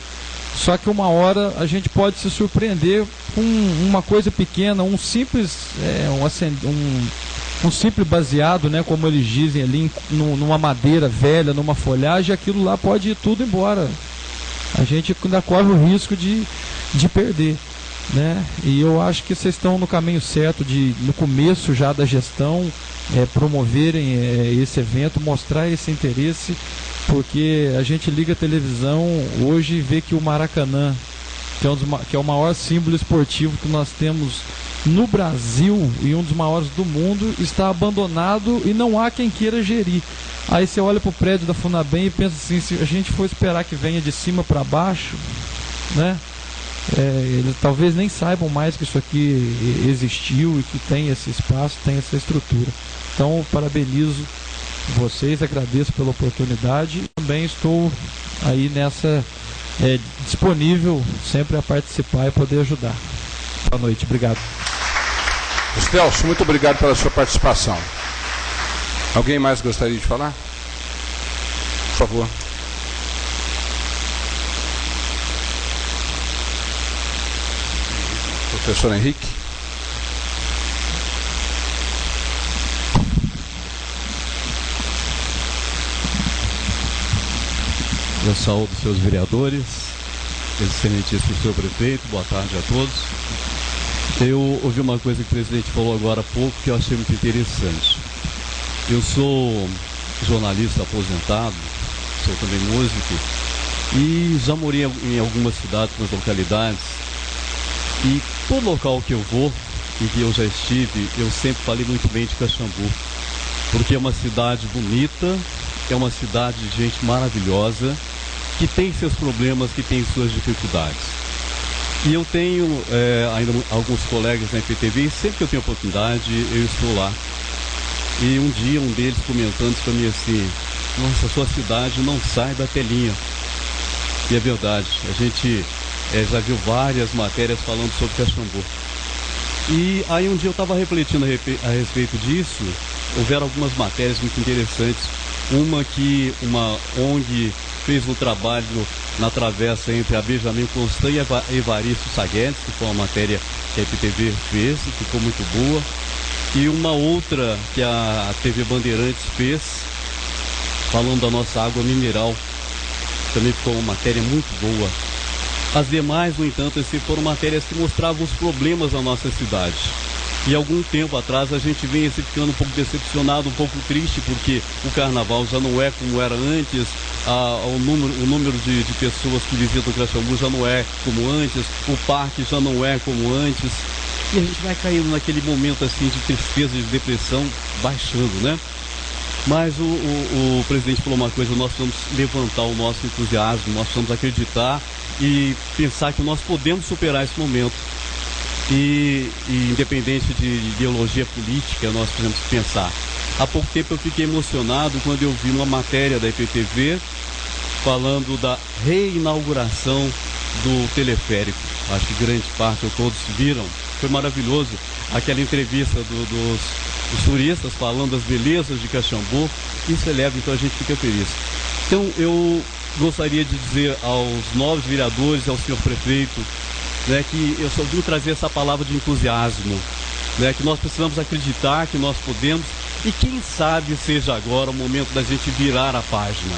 só que uma hora a gente pode se surpreender com uma coisa pequena, um simples baseado, né, como eles dizem ali, numa madeira velha, numa folhagem, aquilo lá pode ir tudo embora. A gente ainda corre o risco de perder, né? E eu acho que vocês estão no caminho certo de, no começo já da gestão, promoverem esse evento, mostrar esse interesse, porque a gente liga a televisão hoje e vê que o Maracanã, que é o maior símbolo esportivo que nós temos no Brasil e um dos maiores do mundo, está abandonado e não há quem queira gerir. Aí você olha para o prédio da FUNABEM e pensa assim: se a gente for esperar que venha de cima para baixo, né? Eles talvez nem saibam mais que isso aqui existiu e que tem esse espaço, tem essa estrutura. Então, parabenizo vocês, agradeço pela oportunidade e também estou aí nessa disponível sempre a participar e poder ajudar. Boa noite, obrigado. Estelso, muito obrigado pela sua participação. Alguém mais gostaria de falar? Por favor. Professor Henrique. Eu saúdo seus vereadores, excelentíssimo senhor prefeito, boa tarde a todos. Eu ouvi uma coisa que o presidente falou agora há pouco que eu achei muito interessante. Eu sou jornalista aposentado, sou também músico e já morei em algumas cidades, nas localidades, e todo local que eu vou e que eu já estive, eu sempre falei muito bem de Caxambu, porque é uma cidade bonita, é uma cidade de gente maravilhosa, que tem seus problemas, que tem suas dificuldades. E eu tenho ainda alguns colegas na IPTV, e sempre que eu tenho oportunidade, eu estou lá. E um dia, um deles comentando para mim assim: nossa, sua cidade não sai da telinha. E é verdade, a gente já viu várias matérias falando sobre Caxambu. E aí um dia eu estava refletindo a respeito disso, houveram algumas matérias muito interessantes. Uma que uma ONG fez um trabalho na travessa entre a Benjamin Constant e Evaristo Saguedes, que foi uma matéria que a IPTV fez, que ficou muito boa. E uma outra que a TV Bandeirantes fez, falando da nossa água mineral, também ficou uma matéria muito boa. As demais, no entanto, foram matérias que mostravam os problemas da nossa cidade. E algum tempo atrás a gente vem ficando um pouco decepcionado, um pouco triste, porque o carnaval já não é como era antes, o número de pessoas que visitam o Caxambu já não é como antes, o parque já não é como antes. E a gente vai caindo naquele momento assim de tristeza, de depressão, baixando, né? Mas o presidente falou uma coisa: nós vamos levantar o nosso entusiasmo, nós vamos acreditar e pensar que nós podemos superar esse momento. E independente de ideologia política, nós precisamos pensar. Há pouco tempo eu fiquei emocionado quando eu vi uma matéria da IPTV falando da reinauguração do teleférico. Acho que grande parte, ou todos viram. Foi maravilhoso aquela entrevista dos turistas falando das belezas de Caxambu. Isso eleva, então a gente fica feliz. Então eu gostaria de dizer aos novos vereadores, ao senhor prefeito, que eu só vim trazer essa palavra de entusiasmo, que nós precisamos acreditar que nós podemos, e quem sabe seja agora o momento da gente virar a página,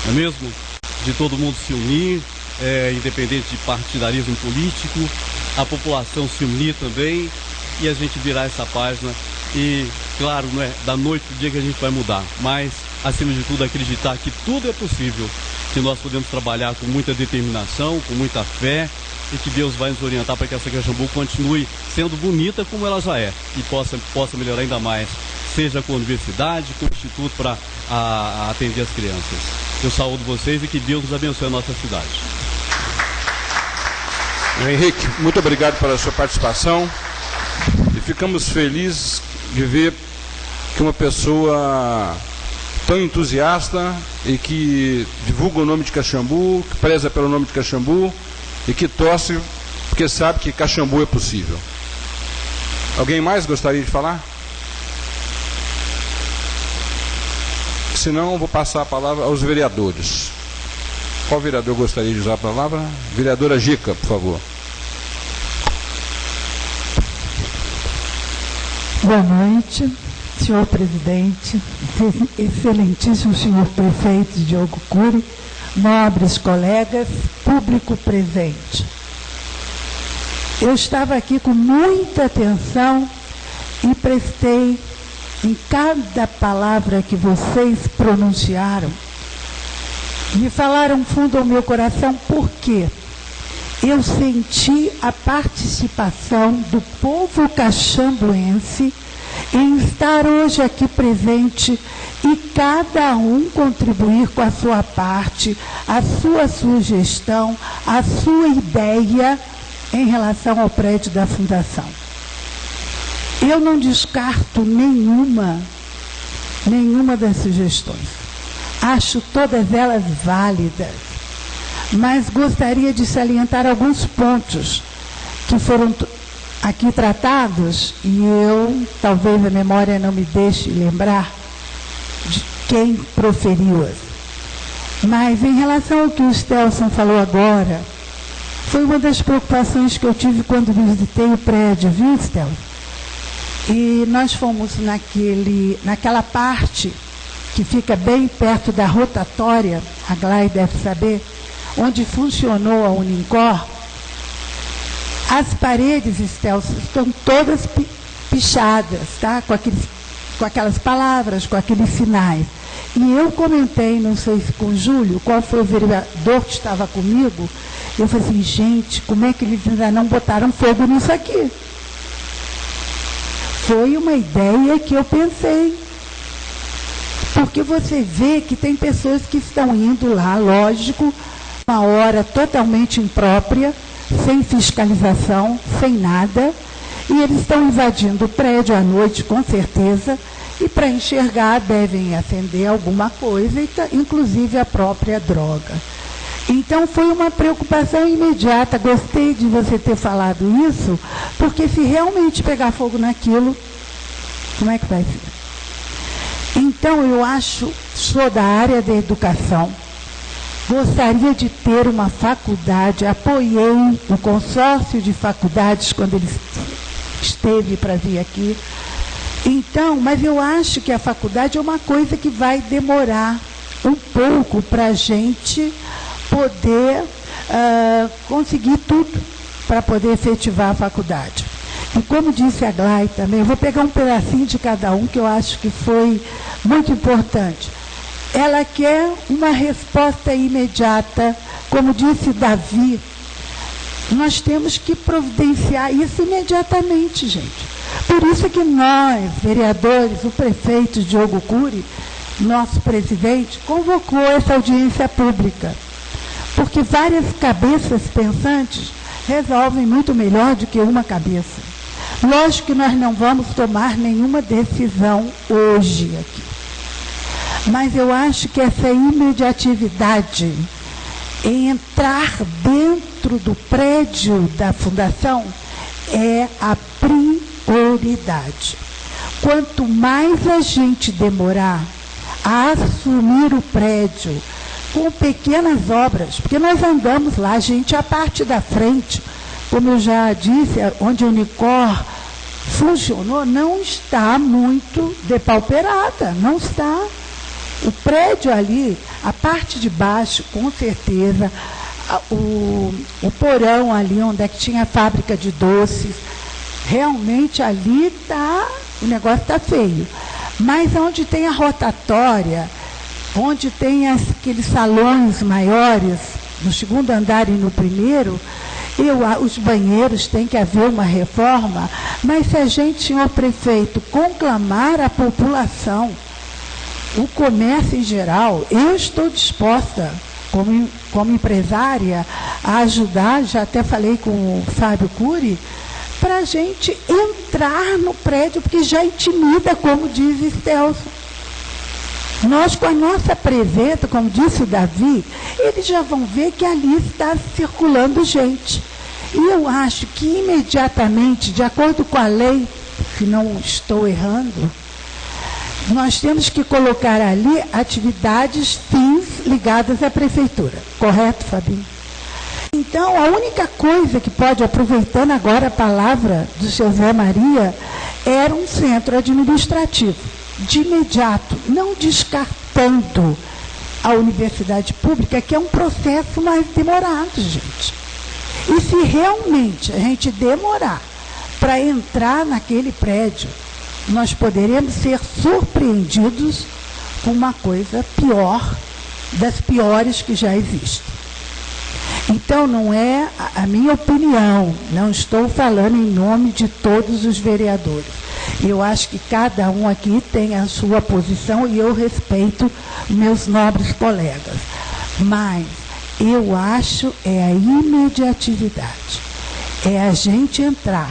não é mesmo? De todo mundo se unir, independente de partidarismo político, a população se unir também, e a gente virar essa página. E claro, não é da noite pro dia que a gente vai mudar, mas acima de tudo acreditar que tudo é possível, que nós podemos trabalhar com muita determinação, com muita fé, e que Deus vai nos orientar para que essa Caxambu continue sendo bonita como ela já é e possa melhorar ainda mais, seja com a universidade, com o instituto para atender as crianças. Eu saúdo vocês e que Deus nos abençoe a nossa cidade. Henrique, muito obrigado pela sua participação e ficamos felizes de ver que uma pessoa tão entusiasta e que divulga o nome de Caxambu, que preza pelo nome de Caxambu e que torce porque sabe que Caxambu é possível. Alguém mais gostaria de falar? Se não, vou passar a palavra aos vereadores. Qual vereador gostaria de usar a palavra? Vereadora Gica, por favor. Boa noite, senhor presidente, excelentíssimo senhor prefeito Diogo Cury, nobres colegas, público presente. Eu estava aqui com muita atenção e prestei em cada palavra que vocês pronunciaram. Me falaram fundo ao meu coração, porque eu senti a participação do povo caxambuense em estar hoje aqui presente e cada um contribuir com a sua parte, a sua sugestão, a sua ideia em relação ao prédio da Fundação. Eu não descarto nenhuma das sugestões. Acho todas elas válidas, mas gostaria de salientar alguns pontos que foram aqui tratados e talvez a memória não me deixe lembrar de quem proferiu-as. Mas em relação ao que o Stelson falou agora, foi uma das preocupações que eu tive quando visitei o prédio, viu, Stelson? E nós fomos naquela parte que fica bem perto da rotatória, a Glai deve saber, onde funcionou a Unicor, as paredes, Estelso, estão todas pichadas, tá? Com aquelas palavras, com aqueles sinais. E eu comentei, não sei se com o Júlio, qual foi o vereador que estava comigo, eu falei assim, gente, como é que eles ainda não botaram fogo nisso aqui? Foi uma ideia que eu pensei. Porque você vê que tem pessoas que estão indo lá, lógico, uma hora totalmente imprópria, sem fiscalização, sem nada, e eles estão invadindo o prédio à noite, com certeza, e para enxergar devem acender alguma coisa, inclusive a própria droga. Então foi uma preocupação imediata, gostei de você ter falado isso, porque se realmente pegar fogo naquilo, como é que vai ser? Então eu acho, sou da área da educação, gostaria de ter uma faculdade, apoiei o consórcio de faculdades quando ele esteve para vir aqui. Então, mas eu acho que a faculdade é uma coisa que vai demorar um pouco para a gente poder conseguir tudo para poder efetivar a faculdade. E como disse a Glai também, eu vou pegar um pedacinho de cada um que eu acho que foi muito importante. Ela quer uma resposta imediata, como disse Davi, nós temos que providenciar isso imediatamente, gente. Por isso que nós, vereadores, o prefeito Diogo Cury, nosso presidente, convocou essa audiência pública. Porque várias cabeças pensantes resolvem muito melhor do que uma cabeça. Lógico que nós não vamos tomar nenhuma decisão hoje aqui. Mas eu acho que essa imediatividade em entrar dentro do prédio da fundação é a prioridade. Quanto mais a gente demorar a assumir o prédio com pequenas obras, porque nós andamos lá, gente, a parte da frente, como eu já disse, onde a Unicor funcionou, não está muito depauperada, não está. O prédio ali, a parte de baixo, com certeza, o porão ali, onde é que tinha a fábrica de doces, realmente ali está, o negócio está feio. Mas onde tem a rotatória, onde tem aqueles salões maiores, no segundo andar e no primeiro, os banheiros tem que haver uma reforma, mas se a gente, senhor prefeito, conclamar a população, o comércio em geral, eu estou disposta, como empresária, a ajudar, já até falei com o Fábio Cury, para a gente entrar no prédio, porque já intimida, como diz Estelso. Nós, com a nossa presença, como disse o Davi, eles já vão ver que ali está circulando gente. E eu acho que imediatamente, de acordo com a lei, se não estou errando, nós temos que colocar ali atividades fins ligadas à prefeitura. Correto, Fabinho? Então, a única coisa que pode, aproveitando agora a palavra do seu Zé Maria, era um centro administrativo. De imediato, não descartando a universidade pública, que é um processo mais demorado, gente. E se realmente a gente demorar para entrar naquele prédio, nós poderemos ser surpreendidos com uma coisa pior, das piores que já existem. Então, não é a minha opinião, não estou falando em nome de todos os vereadores. Eu acho que cada um aqui tem a sua posição e eu respeito meus nobres colegas. Mas eu acho a imediatividade. É a gente entrar,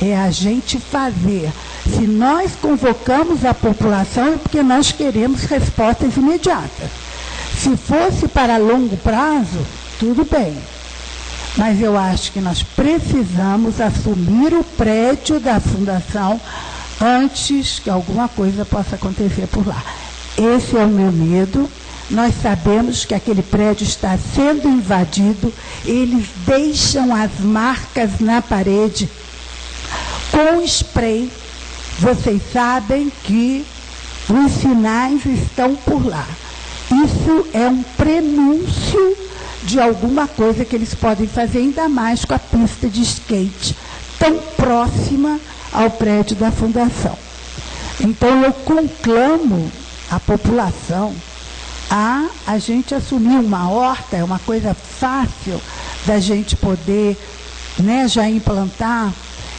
é a gente fazer. Se nós convocamos a população é porque nós queremos respostas imediatas. Se fosse para longo prazo, tudo bem. Mas eu acho que nós precisamos assumir o prédio da fundação antes que alguma coisa possa acontecer por lá. Esse é o meu medo. Nós sabemos que aquele prédio está sendo invadido. Eles deixam as marcas na parede com spray. Vocês sabem que os sinais estão por lá. Isso é um prenúncio de alguma coisa que eles podem fazer, ainda mais com a pista de skate tão próxima ao prédio da Fundação. Então eu conclamo a população a gente assumir uma horta, é uma coisa fácil da gente poder, né, já implantar.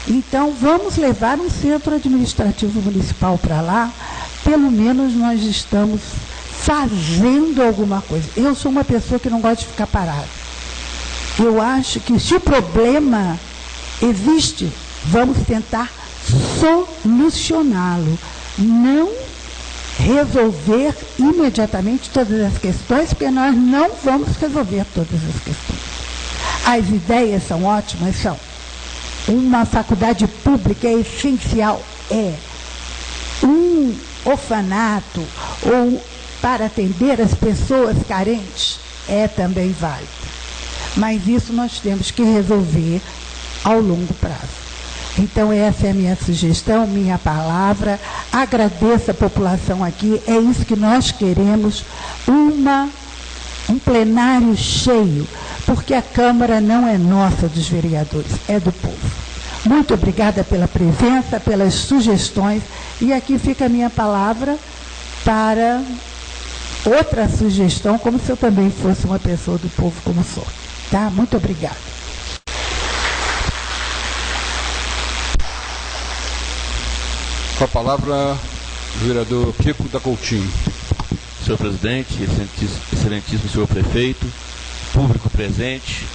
Então vamos levar um centro administrativo municipal para lá, pelo menos nós estamos fazendo alguma coisa. Eu sou uma pessoa que não gosta de ficar parada. Eu acho que se o problema existe, vamos tentar solucioná-lo, não resolver imediatamente todas as questões, porque nós não vamos resolver todas as questões. As ideias são ótimas, são. Uma faculdade pública é essencial, um orfanato ou para atender as pessoas carentes é também válido. Mas isso nós temos que resolver ao longo prazo. Então essa é a minha sugestão, minha palavra. Agradeço a população aqui, é isso que nós queremos, um plenário cheio, porque a Câmara não é nossa dos vereadores, é do povo. Muito obrigada pela presença, pelas sugestões, e aqui fica a minha palavra para outra sugestão, como se eu também fosse uma pessoa do povo como sou. Tá? Muito obrigada. Com a palavra, o vereador Kiko da Coutinho. Senhor presidente, excelentíssimo senhor prefeito, público presente,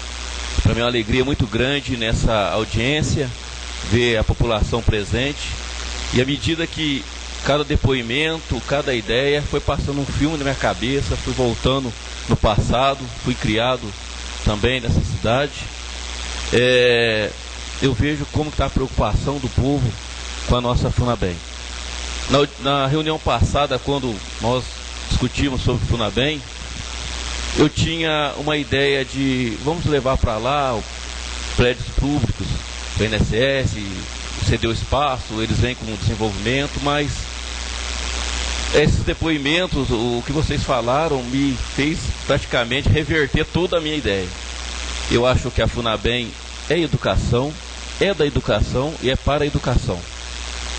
para mim é uma alegria muito grande nessa audiência, ver a população presente, e à medida que cada depoimento, cada ideia, foi passando um filme na minha cabeça, fui voltando no passado, fui criado também nessa cidade, eu vejo como está a preocupação do povo com a nossa Funabem. Na reunião passada, quando nós discutimos sobre Funabem, eu tinha uma ideia de vamos levar para lá prédios públicos, o INSS, cedeu espaço, eles vêm com desenvolvimento, mas esses depoimentos, o que vocês falaram, me fez praticamente reverter toda a minha ideia. Eu acho que a Funabem é educação, é da educação e é para a educação.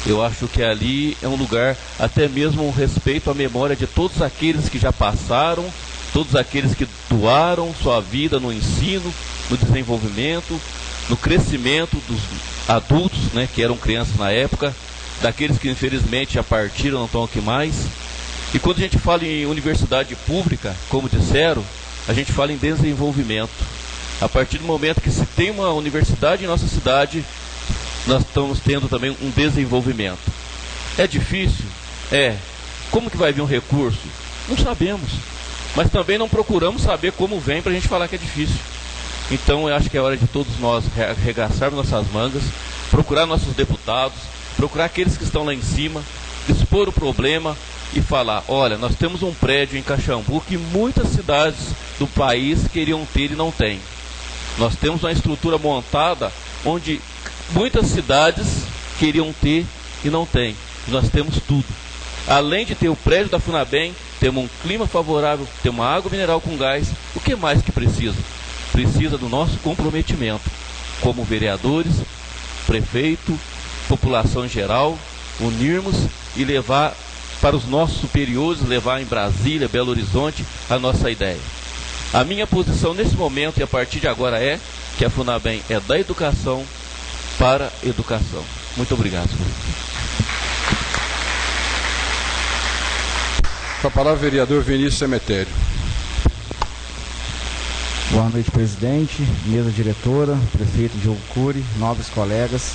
Eu acho que ali é um lugar, até mesmo um respeito à memória de todos aqueles que já passaram, todos aqueles que doaram sua vida no ensino, no desenvolvimento, no crescimento dos adultos, né, que eram crianças na época, daqueles que infelizmente já partiram, não estão aqui mais. E quando a gente fala em universidade pública, como disseram, a gente fala em desenvolvimento. A partir do momento que se tem uma universidade em nossa cidade, nós estamos tendo também um desenvolvimento. É difícil? É. Como que vai vir um recurso? Não sabemos. Mas também não procuramos saber como vem para a gente falar que é difícil. Então eu acho que é hora de todos nós arregaçarmos nossas mangas, procurar nossos deputados, procurar aqueles que estão lá em cima, expor o problema e falar, olha, nós temos um prédio em Caxambu que muitas cidades do país queriam ter e não tem. Nós temos uma estrutura montada onde muitas cidades queriam ter e não tem. Nós temos tudo. Além de ter o prédio da Funabem, temos um clima favorável, temos uma água mineral com gás. O que mais que precisa? Precisa do nosso comprometimento como vereadores, prefeito, população em geral, unirmos e levar para os nossos superiores, levar em Brasília, Belo Horizonte, a nossa ideia. A minha posição nesse momento e a partir de agora é que a Funabem é da educação para a educação. Muito obrigado. Com a palavra, vereador Vinícius Cemitério. Boa noite, presidente, mesa diretora, prefeito Diogo Cury, nobres colegas,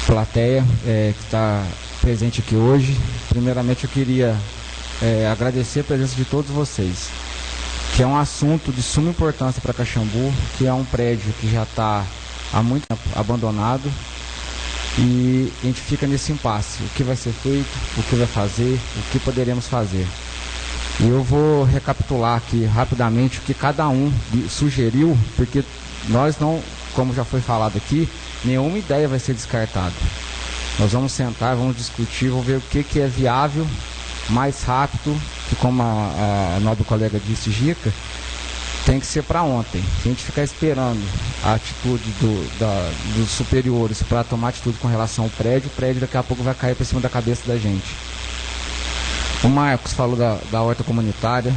plateia que está presente aqui hoje. Primeiramente, eu queria agradecer a presença de todos vocês, que é um assunto de suma importância para Caxambu, que é um prédio que já está há muito tempo abandonado e a gente fica nesse impasse. O que vai ser feito, o que vai fazer, o que poderemos fazer. E eu vou recapitular aqui rapidamente o que cada um sugeriu, porque nós não, como já foi falado aqui, nenhuma ideia vai ser descartada. Nós vamos sentar, vamos discutir, vamos ver o que é viável, mais rápido, que como a nobre colega disse, Gica, tem que ser para ontem. Se a gente ficar esperando a atitude dos superiores para tomar atitude com relação ao prédio, o prédio daqui a pouco vai cair para cima da cabeça da gente. O Marcos falou da horta comunitária,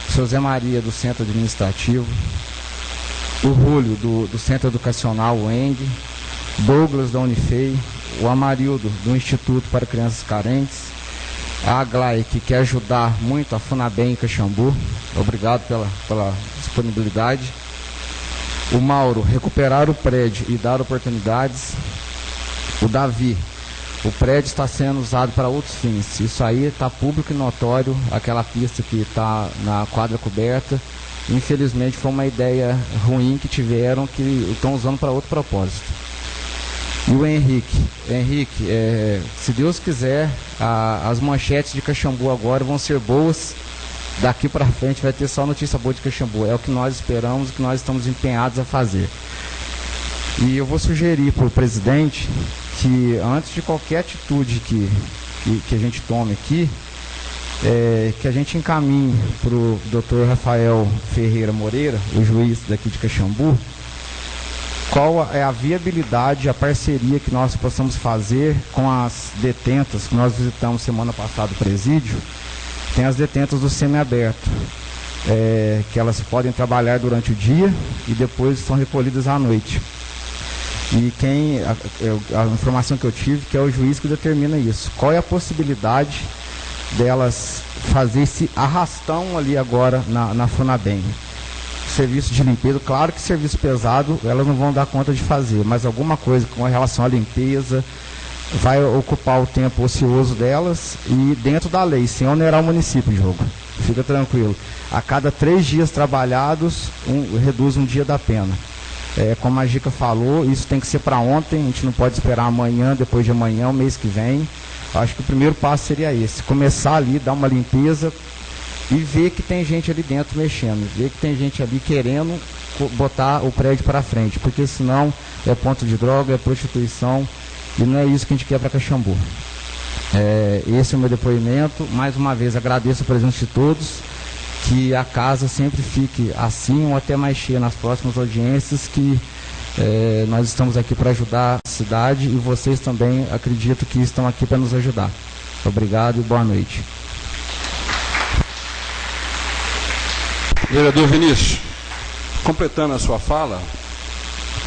o seu Zé Maria do centro administrativo, o Rúlio do centro educacional, o ENG, Douglas da Unifei, o Amarildo do Instituto para Crianças Carentes, a Aglaia, que quer ajudar muito a FUNABEM em Caxambu, obrigado pela disponibilidade. O Mauro, recuperar o prédio e dar oportunidades. O Davi, o prédio está sendo usado para outros fins, isso aí está público e notório, aquela pista que está na quadra coberta, infelizmente foi uma ideia ruim que tiveram, que estão usando para outro propósito. E o Henrique, se Deus quiser, as manchetes de Caxambu agora vão ser boas, daqui para frente vai ter só notícia boa de Caxambu, é o que nós esperamos, o que nós estamos empenhados a fazer. E eu vou sugerir para o presidente que antes de qualquer atitude que a gente tome aqui, que a gente encaminhe para o Dr. Rafael Ferreira Moreira, o juiz daqui de Caxambu, qual é a viabilidade, a parceria que nós possamos fazer com as detentas que nós visitamos semana passada o presídio. Tem as detentas do semiaberto, que elas podem trabalhar durante o dia e depois são recolhidas à noite. E a informação que eu tive, que é o juiz que determina isso. Qual é a possibilidade delas fazer esse arrastão ali agora na FUNABEM? Serviço de limpeza, claro que serviço pesado elas não vão dar conta de fazer, mas alguma coisa com relação à limpeza vai ocupar o tempo ocioso delas e dentro da lei, sem onerar o município, jogo. Fica tranquilo. A cada 3 dias trabalhados, reduz um dia da pena. Como a Gica falou, isso tem que ser para ontem, a gente não pode esperar amanhã, depois de amanhã, o mês que vem. Acho que o primeiro passo seria esse, começar ali, dar uma limpeza e ver que tem gente ali dentro mexendo, ver que tem gente ali querendo botar o prédio para frente, porque senão é ponto de droga, é prostituição, e não é isso que a gente quer para Caxambu. Esse é o meu depoimento. Mais uma vez agradeço a presença de todos, que a casa sempre fique assim ou até mais cheia nas próximas audiências, que nós estamos aqui para ajudar a cidade e vocês também acredito que estão aqui para nos ajudar. Obrigado e boa noite. Vereador Vinícius, completando a sua fala,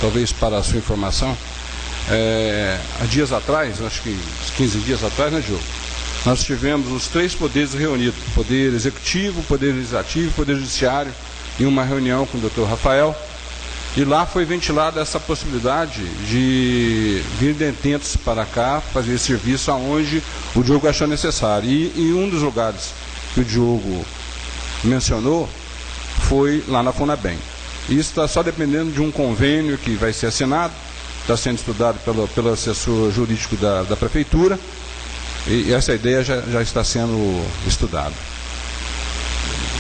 talvez para a sua informação, há dias atrás, acho que uns 15 dias atrás, né, Diogo? Nós tivemos os 3 poderes reunidos, Poder Executivo, Poder Legislativo e Poder Judiciário, em uma reunião com o Dr. Rafael, e lá foi ventilada essa possibilidade de vir detentos para cá, fazer esse serviço aonde o Diogo achou necessário. E um dos lugares que o Diogo mencionou foi lá na FUNABEM. Isso está só dependendo de um convênio que vai ser assinado, está sendo estudado pelo assessor jurídico da Prefeitura, e essa ideia já está sendo estudada.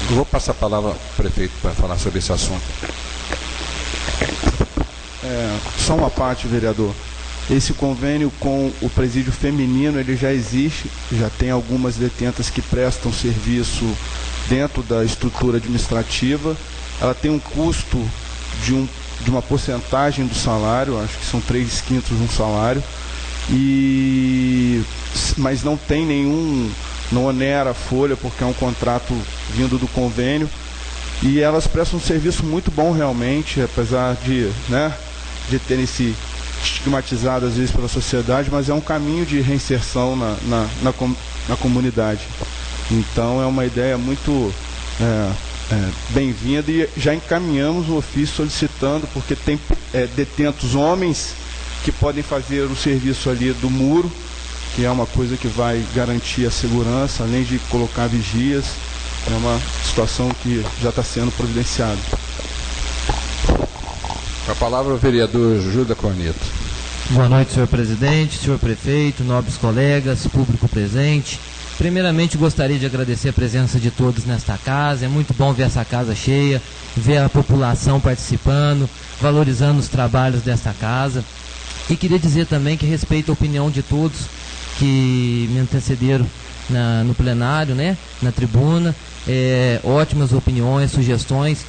Eu vou passar a palavra ao prefeito para falar sobre esse assunto. Só uma parte, vereador. Esse convênio com o presídio feminino, ele já existe, já tem algumas detentas que prestam serviço dentro da estrutura administrativa. Ela tem um custo de uma porcentagem do salário, acho que são 3/5 de um salário, mas não tem não onera a folha, porque é um contrato vindo do convênio, e elas prestam um serviço muito bom realmente, apesar de terem se estigmatizado às vezes pela sociedade, mas é um caminho de reinserção na comunidade. Então é uma ideia muito bem-vinda, e já encaminhamos um ofício solicitando, porque tem detentos homens que podem fazer o serviço ali do muro, que é uma coisa que vai garantir a segurança, além de colocar vigias. É uma situação que já está sendo providenciada. Com a palavra o vereador Júlio Corneto. Boa noite, senhor presidente, senhor prefeito, nobres colegas, público presente. Primeiramente, gostaria de agradecer a presença de todos nesta casa. É muito bom ver essa casa cheia, ver a população participando, valorizando os trabalhos desta casa. E queria dizer também que respeito a opinião de todos que me antecederam no plenário, na tribuna. Ótimas opiniões, sugestões.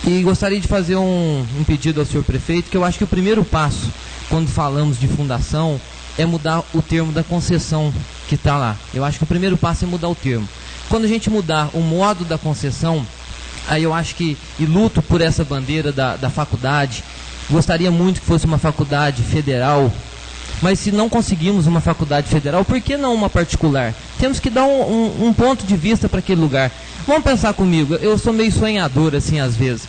E gostaria de fazer um pedido ao senhor prefeito, que eu acho que o primeiro passo, quando falamos de fundação, é mudar o termo da concessão que está lá. Eu acho que o primeiro passo é mudar o termo. Quando a gente mudar o modo da concessão, aí eu acho que, e luto por essa bandeira da faculdade, gostaria muito que fosse uma faculdade federal, mas se não conseguimos uma faculdade federal, por que não uma particular? Temos que dar um ponto de vista para aquele lugar. Vamos pensar comigo, eu sou meio sonhador assim às vezes.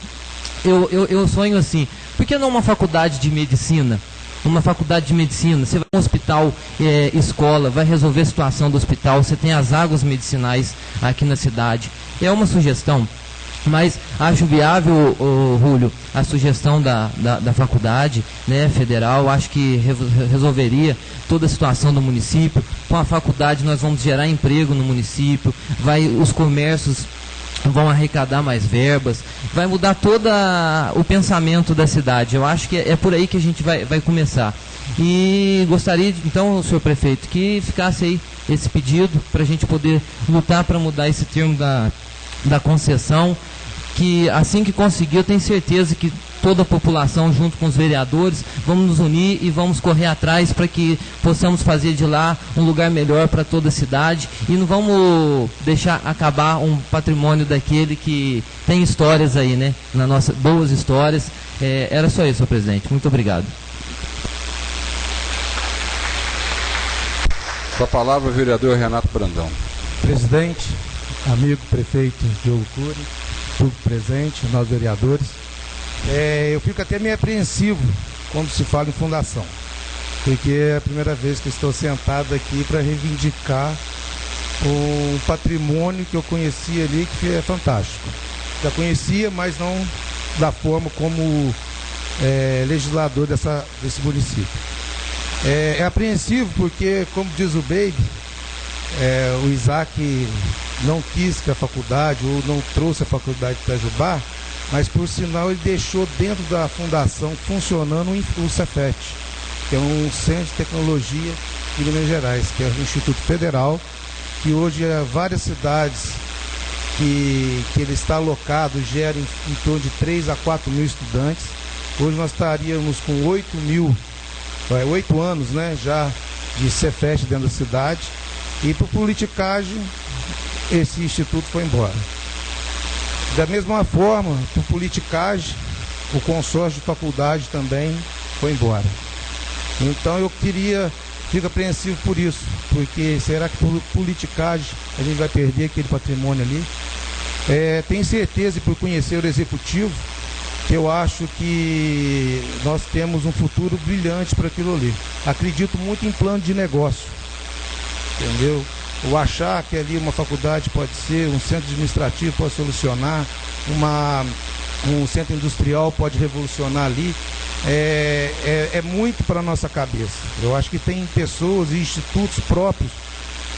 Eu sonho assim, por que não uma faculdade de medicina? Uma faculdade de medicina, você vai para um hospital, escola, vai resolver a situação do hospital, você tem as águas medicinais aqui na cidade. É uma sugestão, mas acho viável, Rúlio, a sugestão da faculdade, né, federal. Acho que resolveria toda a situação do município. Com a faculdade nós vamos gerar emprego no município, os comércios vão arrecadar mais verbas, vai mudar todo o pensamento da cidade. Eu acho que é por aí que a gente vai começar. E gostaria, então, senhor prefeito, que ficasse aí esse pedido para a gente poder lutar para mudar esse termo da concessão, que assim que conseguir, eu tenho certeza que toda a população, junto com os vereadores, vamos nos unir e vamos correr atrás para que possamos fazer de lá um lugar melhor para toda a cidade, e não vamos deixar acabar um patrimônio daquele que tem histórias aí, né? Na nossa, boas histórias. Era só isso, senhor presidente. Muito obrigado. Com a palavra, o vereador Renato Brandão. Presidente, amigo prefeito Diogo Cury, público presente, nós vereadores, eu fico até meio apreensivo quando se fala em fundação, porque é a primeira vez que estou sentado aqui para reivindicar um patrimônio que eu conhecia ali, que é fantástico. Já conhecia, mas não da forma como legislador desse município. É apreensivo porque, como diz o Baby, o Isaac não quis que a faculdade, ou não trouxe a faculdade de Itajubá, mas por sinal ele deixou dentro da fundação funcionando o Cefet, que é um centro de tecnologia de Minas Gerais, que é um instituto federal, que hoje várias cidades que ele está alocado geram em torno de 3 a 4 mil estudantes. Hoje nós estaríamos com 8 anos, né, já de Cefet dentro da cidade, e por politicagem esse instituto foi embora. Da mesma forma, por politicagem, o consórcio de faculdade também foi embora. Então eu fico apreensivo por isso, porque será que por politicagem a gente vai perder aquele patrimônio ali? Tenho certeza, por conhecer o executivo, que eu acho que nós temos um futuro brilhante para aquilo ali. Acredito muito em plano de negócio, entendeu? O achar que ali uma faculdade pode ser, um centro administrativo pode solucionar, um centro industrial pode revolucionar ali, é muito para a nossa cabeça. Eu acho que tem pessoas e institutos próprios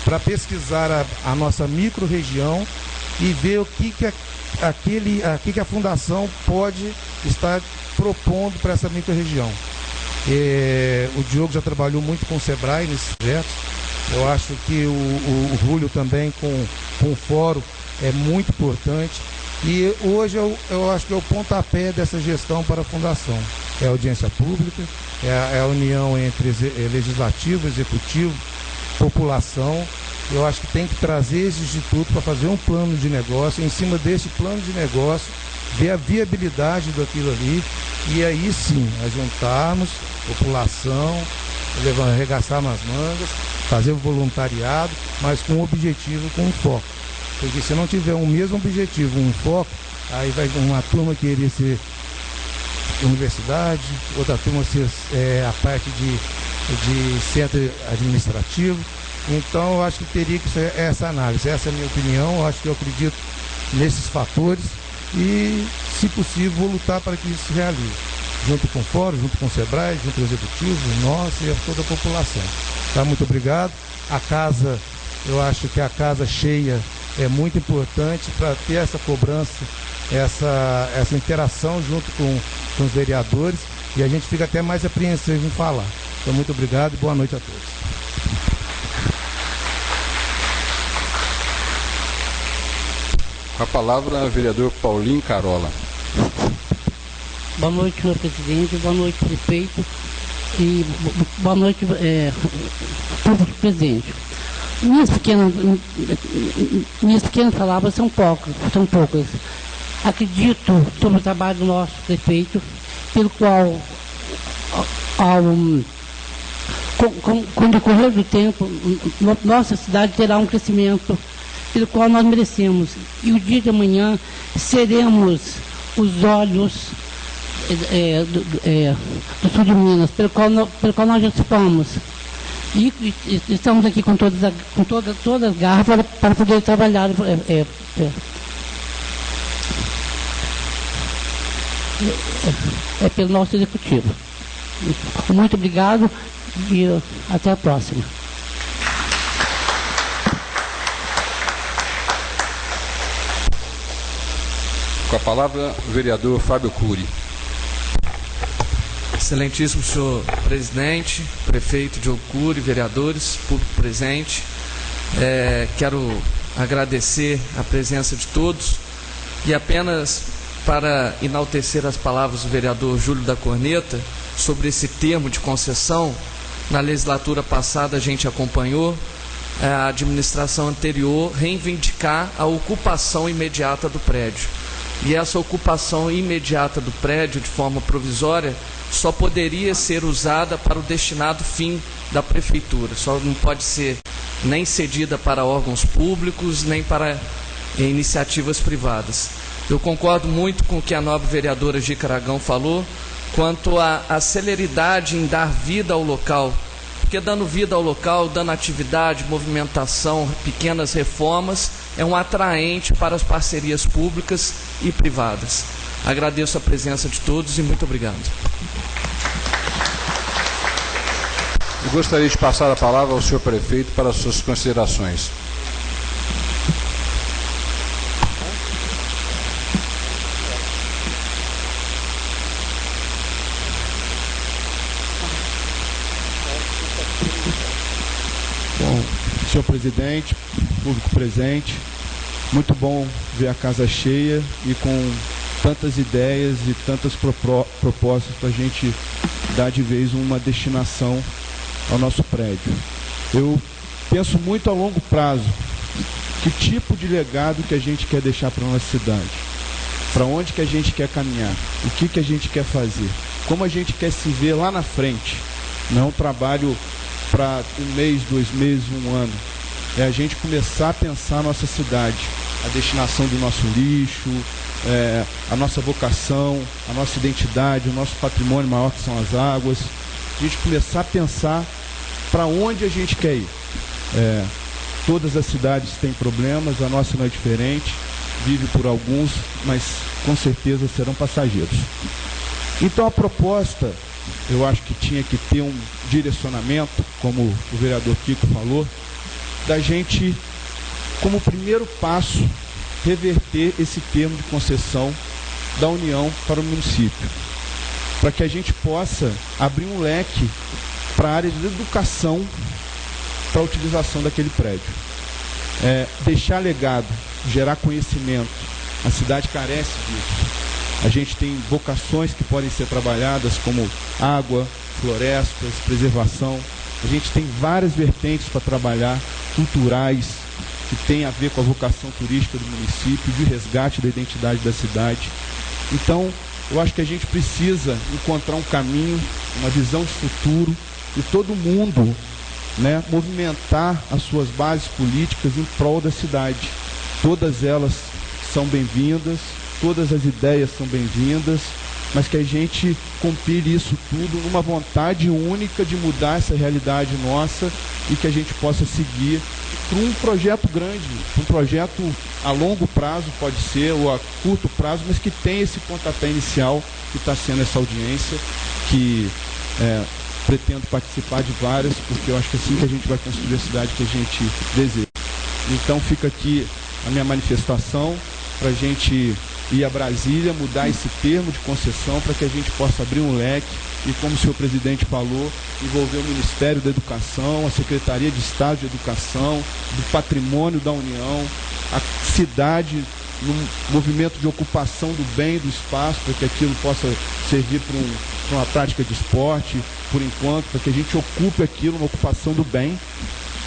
para pesquisar a nossa micro-região e ver o que a fundação pode estar propondo para essa micro-região. O Diogo já trabalhou muito com o Sebrae nesses projetos. Eu acho que o Rúlio também com o fórum é muito importante. E hoje eu acho que é o pontapé dessa gestão para a fundação. É a audiência pública, é a união entre legislativo, executivo, população. Eu acho que tem que trazer esse instituto para fazer um plano de negócio. Em cima desse plano de negócio, ver a viabilidade daquilo ali. E aí sim, nós juntarmos população, arregaçar nas mangas, fazer o voluntariado, mas com um objetivo, com um foco. Porque se não tiver um mesmo objetivo, um foco, aí vai uma turma querer ser universidade, outra turma ser a parte de centro administrativo. Então eu acho que teria que ser essa análise. Essa é a minha opinião. Eu acho que eu acredito nesses fatores e, se possível, vou lutar para que isso se realize. Junto com o Fórum, junto com o Sebrae, junto com o Executivo, nós e toda a população. Tá, muito obrigado. A casa, eu acho que a casa cheia é muito importante para ter essa cobrança, essa interação junto com os vereadores, e a gente fica até mais apreensivo em falar. Então, muito obrigado e boa noite a todos. Com a palavra, o vereador Paulinho Carola. Boa noite, senhor presidente, boa noite, prefeito, e boa noite, público presente. Minhas pequenas palavras são poucas. Acredito sobre o trabalho do nosso prefeito, pelo qual, com o decorrer do tempo, nossa cidade terá um crescimento pelo qual nós merecemos. E o dia de amanhã seremos os olhos do sul de Minas, pelo qual nós já fomos. E estamos aqui com todas as garras para poder trabalhar. Pelo nosso executivo. Muito obrigado e até a próxima. Com a palavra, o vereador Fábio Cury. Excelentíssimo senhor presidente, prefeito Diogo Cury, vereadores, público presente. Quero agradecer a presença de todos e apenas para enaltecer as palavras do vereador Júlio da Corneta sobre esse termo de concessão. Na legislatura passada a gente acompanhou a administração anterior reivindicar a ocupação imediata do prédio. E essa ocupação imediata do prédio, de forma provisória, só poderia ser usada para o destinado fim da prefeitura. Só não pode ser nem cedida para órgãos públicos, nem para iniciativas privadas. Eu concordo muito com o que a nobre vereadora Gica Aragão falou, quanto à celeridade em dar vida ao local. Porque dando vida ao local, dando atividade, movimentação, pequenas reformas, é um atraente para as parcerias públicas e privadas. Agradeço a presença de todos e muito obrigado. Eu gostaria de passar a palavra ao senhor prefeito para as suas considerações. Bom, senhor presidente, público presente, muito bom ver a casa cheia e com tantas ideias e tantas propostas para a gente dar de vez uma destinação ao nosso prédio. Eu penso muito a longo prazo, que tipo de legado que a gente quer deixar para a nossa cidade, para onde que a gente quer caminhar, o que que a gente quer fazer, como a gente quer se ver lá na frente. Não é um trabalho para 1 mês, 2 meses, 1 ano. É a gente começar a pensar a nossa cidade, a destinação do nosso lixo, a nossa vocação, a nossa identidade, o nosso patrimônio maior que são as águas. A gente começar a pensar para onde a gente quer ir. Todas as cidades têm problemas, a nossa não é diferente, vive por alguns, mas com certeza serão passageiros. Então a proposta, eu acho que tinha que ter um direcionamento, como o vereador Kiko falou, da gente, como primeiro passo, reverter esse termo de concessão da União para o município, para que a gente possa abrir um leque para a área de educação para a utilização daquele prédio. Deixar legado, gerar conhecimento. A cidade carece disso. A gente tem vocações que podem ser trabalhadas, como água, florestas, preservação. A gente tem várias vertentes para trabalhar, culturais, que tem a ver com a vocação turística do município, de resgate da identidade da cidade. Então, eu acho que a gente precisa encontrar um caminho, uma visão de futuro, e todo mundo, né, movimentar as suas bases políticas em prol da cidade. Todas elas são bem-vindas, todas as ideias são bem-vindas, mas que a gente compile isso tudo numa vontade única de mudar essa realidade nossa e que a gente possa seguir para um projeto grande, um projeto a longo prazo pode ser, ou a curto prazo, mas que tem esse pontapé inicial que está sendo essa audiência, que pretendo participar de várias, porque eu acho que é assim que a gente vai construir a cidade que a gente deseja. Então fica aqui a minha manifestação para a gente ir a Brasília, mudar esse termo de concessão para que a gente possa abrir um leque e, como o senhor presidente falou, envolver o Ministério da Educação, a Secretaria de Estado de Educação, do Patrimônio da União, a cidade num movimento de ocupação do bem do espaço, para que aquilo possa servir para uma prática de esporte, por enquanto, para que a gente ocupe aquilo, uma ocupação do bem,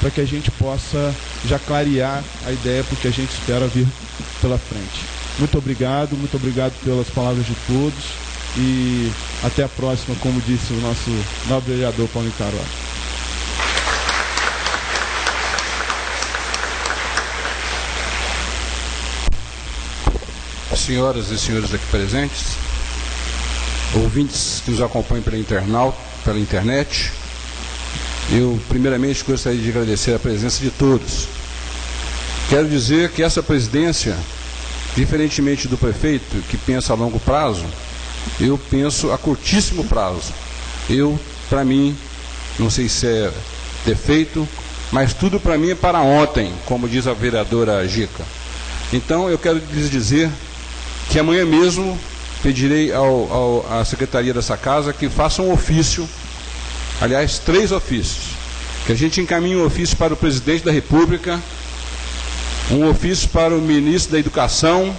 para que a gente possa já clarear a ideia para o que a gente espera vir pela frente. Muito obrigado pelas palavras de todos e até a próxima, como disse o nosso nobre vereador Paulo Carvalho. Senhoras e senhores aqui presentes, ouvintes que nos acompanham pela internet, eu primeiramente gostaria de agradecer a presença de todos. Quero dizer que essa presidência, diferentemente do prefeito que pensa a longo prazo, eu penso a curtíssimo prazo. Para mim, não sei se é defeito, mas tudo para mim é para ontem, como diz a vereadora Gica. Então eu quero lhes dizer que amanhã mesmo pedirei à secretaria dessa casa que faça um ofício, aliás, 3 ofícios, que a gente encaminhe um ofício para o presidente da República, um ofício para o ministro da Educação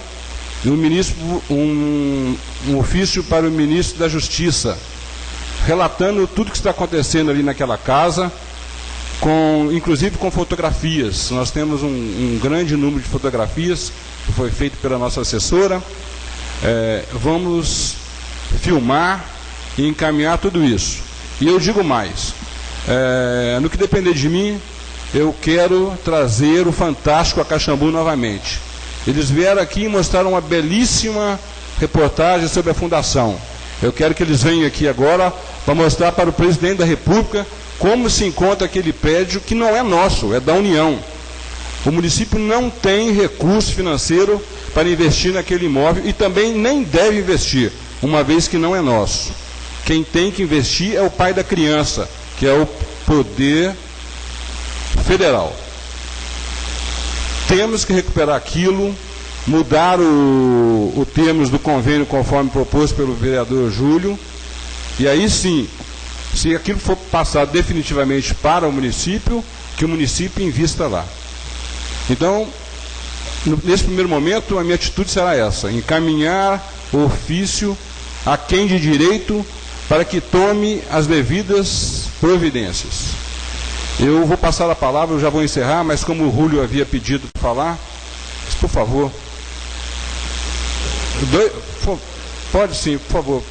e um ofício para o ministro da Justiça, relatando tudo que está acontecendo ali naquela casa, inclusive com fotografias. Nós temos um grande número de fotografias que foi feito pela nossa assessora. Vamos filmar e encaminhar tudo isso. E eu digo mais, no que depender de mim, eu quero trazer o Fantástico a Caxambu novamente. Eles vieram aqui e mostraram uma belíssima reportagem sobre a fundação. Eu quero que eles venham aqui agora para mostrar para o presidente da República como se encontra aquele prédio que não é nosso, é da União. O município não tem recurso financeiro para investir naquele imóvel e também nem deve investir, uma vez que não é nosso. Quem tem que investir é o pai da criança, que é o poder federal. Temos que recuperar aquilo, mudar o termos do convênio conforme proposto pelo vereador Júlio, e aí sim, se aquilo for passado definitivamente para o município, que o município invista lá. Então, nesse primeiro momento, a minha atitude será essa: encaminhar o ofício a quem de direito para que tome as devidas providências. Eu vou passar a palavra, eu já vou encerrar, mas como o Júlio havia pedido para falar, por favor. Pode sim, por favor.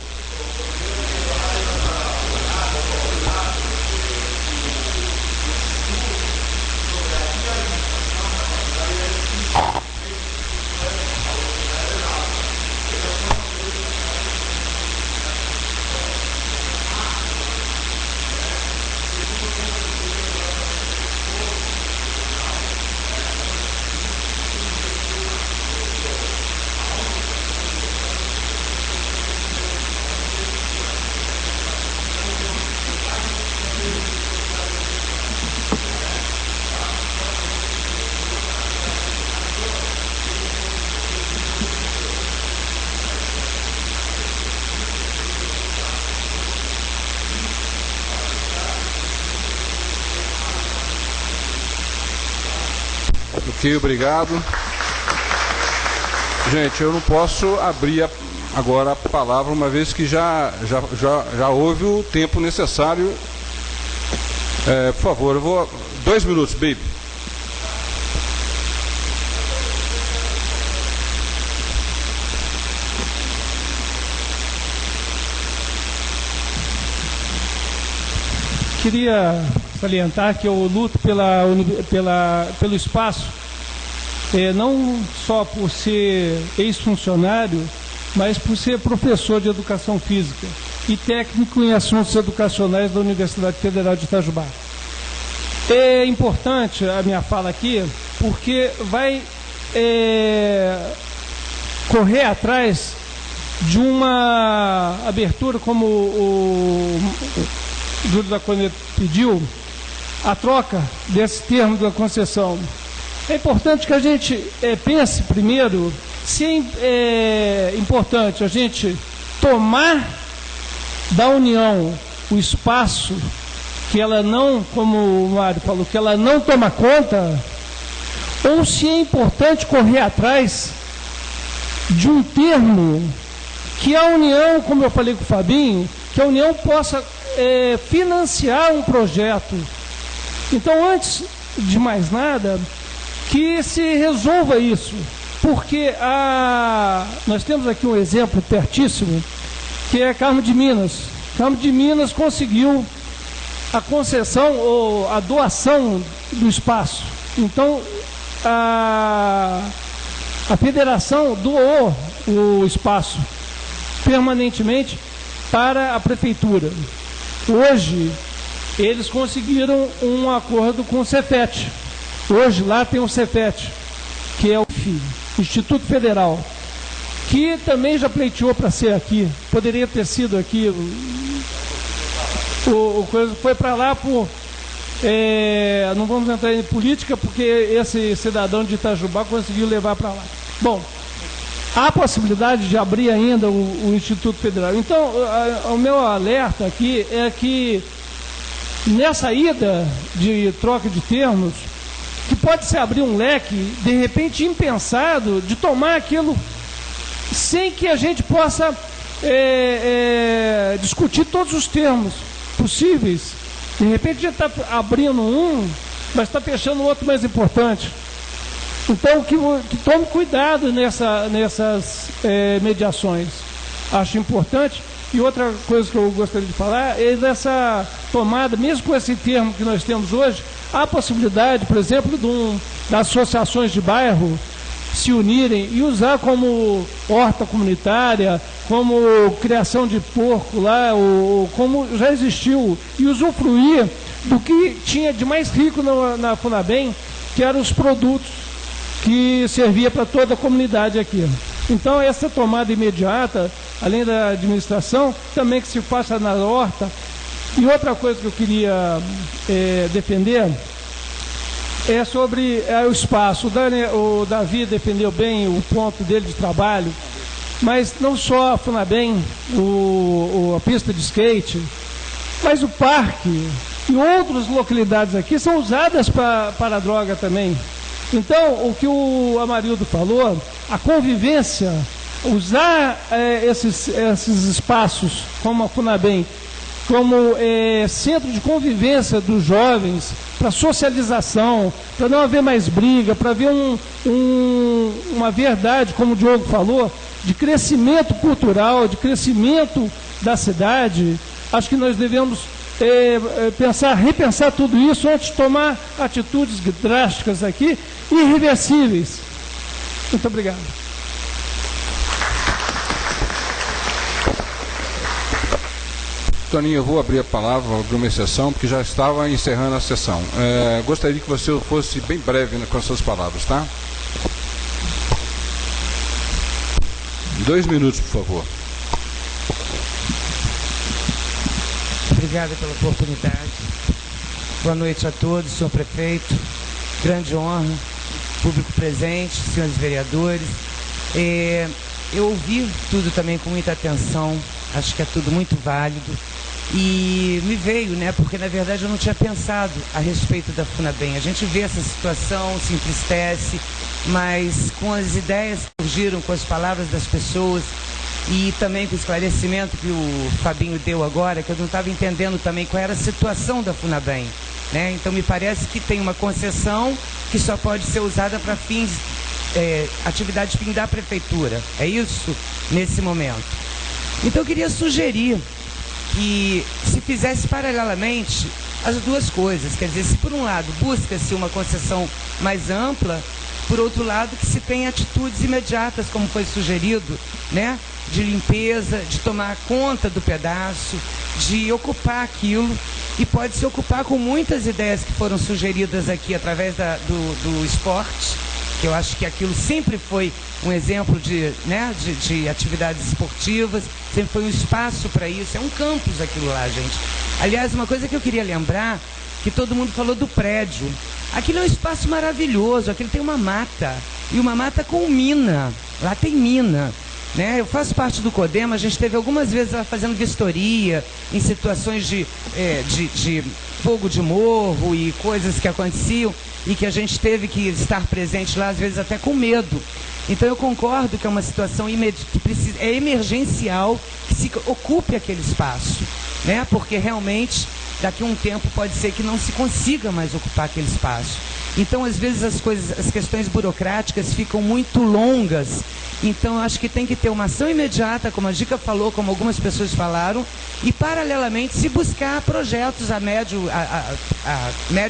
Ok, obrigado. Gente, eu não posso abrir agora a palavra, uma vez que já houve o tempo necessário. Por favor, eu vou... 2 minutos, baby. Queria salientar que eu luto pelo espaço, não só por ser ex-funcionário, mas por ser professor de educação física e técnico em assuntos educacionais da Universidade Federal de Itajubá. É importante a minha fala aqui, porque vai correr atrás de uma abertura, como o Júlio da Cunha pediu, a troca desse termo da concessão. É importante que a gente pense primeiro se é importante a gente tomar da União o espaço que ela não, como o Mário falou, que ela não toma conta, ou se é importante correr atrás de um termo que a União, como eu falei com o Fabinho, que a União possa financiar um projeto. Então, antes de mais nada, que se resolva isso, porque nós temos aqui um exemplo pertíssimo, que é Carmo de Minas. Carmo de Minas conseguiu a concessão ou a doação do espaço. Então, a federação doou o espaço permanentemente para a prefeitura. Hoje, eles conseguiram um acordo com o Cefet. Hoje, lá tem o Cefet, que é o Instituto Federal, que também já pleiteou para ser aqui. Poderia ter sido aqui. O coisa foi para lá por... não vamos entrar em política, porque esse cidadão de Itajubá conseguiu levar para lá. Bom, há possibilidade de abrir ainda o Instituto Federal. Então, o meu alerta aqui é que nessa ida de troca de termos, que pode se abrir um leque, de repente impensado, de tomar aquilo sem que a gente possa discutir todos os termos possíveis. De repente a gente está abrindo um, mas está fechando o outro mais importante. Então, que tome cuidado nessas mediações. Acho importante. E outra coisa que eu gostaria de falar é dessa tomada, mesmo com esse termo que nós temos hoje, há a possibilidade, por exemplo, das associações de bairro se unirem e usar como horta comunitária, como criação de porco lá, como já existiu, e usufruir do que tinha de mais rico na Funabem, que eram os produtos que servia para toda a comunidade aqui. Então, essa tomada imediata, além da administração, também que se faça na horta. E outra coisa que eu queria defender é sobre o espaço. O Davi defendeu bem o ponto dele de trabalho, mas não só a Funabem, a pista de skate, mas o parque e outras localidades aqui são usadas para a droga também. Então, o que o Amarildo falou, a convivência, usar esses espaços como a Funabem, como centro de convivência dos jovens, para socialização, para não haver mais briga, para haver uma verdade, como o Diogo falou, de crescimento cultural, de crescimento da cidade. Acho que nós devemos repensar tudo isso antes de tomar atitudes drásticas aqui, irreversíveis. Muito obrigado. Toninho, eu vou abrir a palavra, abrir uma exceção, porque já estava encerrando a sessão. Gostaria que você fosse bem breve com as suas palavras, tá? 2 minutos, por favor. Obrigado pela oportunidade. Boa noite a todos, senhor prefeito. Grande honra, público presente, senhores vereadores. Eu ouvi tudo também com muita atenção, acho que é tudo muito válido. E me veio, né, porque na verdade eu não tinha pensado a respeito da Funabem. A gente vê essa situação, se entristece, mas com as ideias que surgiram, com as palavras das pessoas e também com o esclarecimento que o Fabinho deu agora, que eu não estava entendendo também qual era a situação da Funabem, né? Então me parece que tem uma concessão que só pode ser usada para fins, atividade fim da prefeitura. É isso nesse momento. Então eu queria sugerir que se fizesse paralelamente as duas coisas, quer dizer, se por um lado busca-se uma concessão mais ampla, por outro lado que se tenha atitudes imediatas, como foi sugerido, né, de limpeza, de tomar conta do pedaço, de ocupar aquilo, e pode se ocupar com muitas ideias que foram sugeridas aqui através do esporte, que eu acho que aquilo sempre foi um exemplo de atividades esportivas, sempre foi um espaço para isso, é um campus aquilo lá, gente. Aliás, uma coisa que eu queria lembrar, que todo mundo falou do prédio, aquilo é um espaço maravilhoso, aquilo tem uma mata, e uma mata com mina, lá tem mina, né? Eu faço parte do CODEMA, a gente esteve algumas vezes lá fazendo vistoria, em situações de fogo de morro e coisas que aconteciam, e que a gente teve que estar presente lá, às vezes até com medo. Então eu concordo que é uma situação é emergencial que se ocupe aquele espaço, né? Porque realmente daqui a um tempo pode ser que não se consiga mais ocupar aquele espaço. Então, às vezes, as questões burocráticas ficam muito longas. Então, eu acho que tem que ter uma ação imediata, como a Dica falou, como algumas pessoas falaram, e, paralelamente, se buscar projetos a médio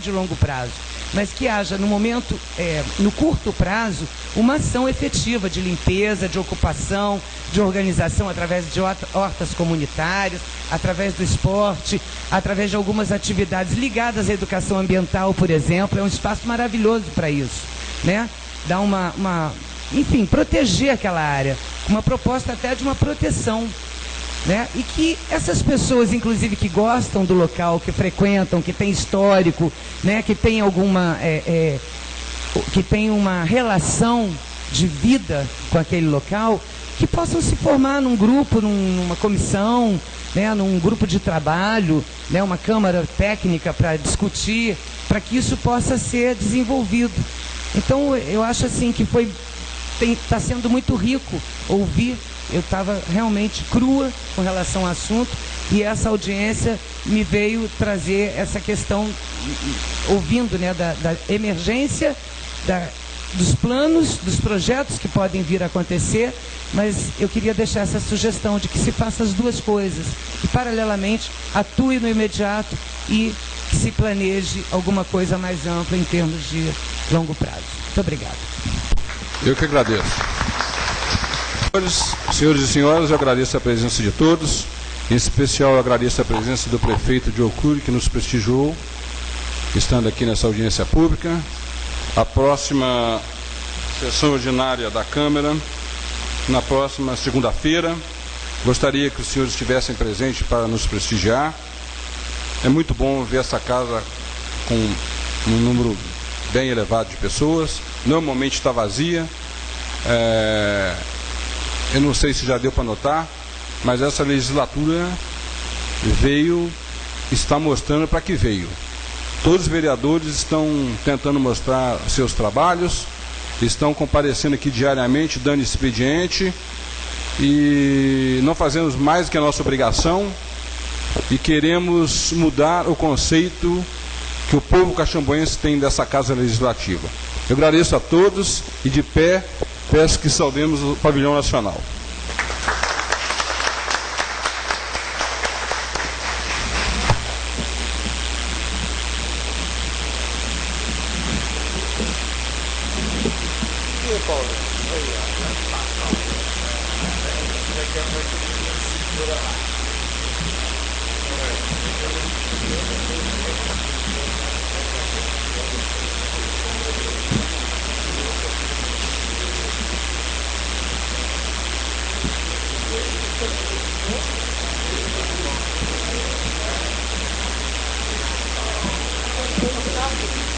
e longo prazo. Mas que haja, no momento, no curto prazo, uma ação efetiva de limpeza, de ocupação, de organização através de hortas comunitárias, através do esporte, através de algumas atividades ligadas à educação ambiental, por exemplo. É um espaço maravilhoso para isso, né? Dá enfim, proteger aquela área, uma proposta até de uma proteção, né? E que essas pessoas, inclusive, que gostam do local, que frequentam, que tem histórico, né? Que tem que tem uma relação de vida com aquele local, que possam se formar num grupo, numa comissão, né? Num grupo de trabalho, né? Uma câmara técnica para discutir, para que isso possa ser desenvolvido. Então, eu acho assim que está sendo muito rico ouvir. Eu estava realmente crua com relação ao assunto e essa audiência me veio trazer essa questão, ouvindo, né, da emergência, dos planos, dos projetos que podem vir a acontecer, mas eu queria deixar essa sugestão de que se faça as duas coisas e, paralelamente, atue no imediato e que se planeje alguma coisa mais ampla em termos de longo prazo. Muito obrigado. Eu que agradeço. Senhores e senhoras, eu agradeço a presença de todos. Em especial, eu agradeço a presença do prefeito Diogo Cury, que nos prestigiou, estando aqui nessa audiência pública. A próxima sessão ordinária da Câmara, na próxima segunda-feira. Gostaria que os senhores estivessem presentes para nos prestigiar. É muito bom ver essa casa com um número bem elevado de pessoas. Normalmente está vazia. Eu não sei se já deu para notar, mas essa legislatura está mostrando para que veio. Todos os vereadores estão tentando mostrar seus trabalhos, estão comparecendo aqui diariamente, dando expediente, e não fazemos mais do que a nossa obrigação, e queremos mudar o conceito que o povo caxambuense tem dessa Casa Legislativa. Eu agradeço a todos e, de pé, peço que saudemos o Pavilhão Nacional. Thank you.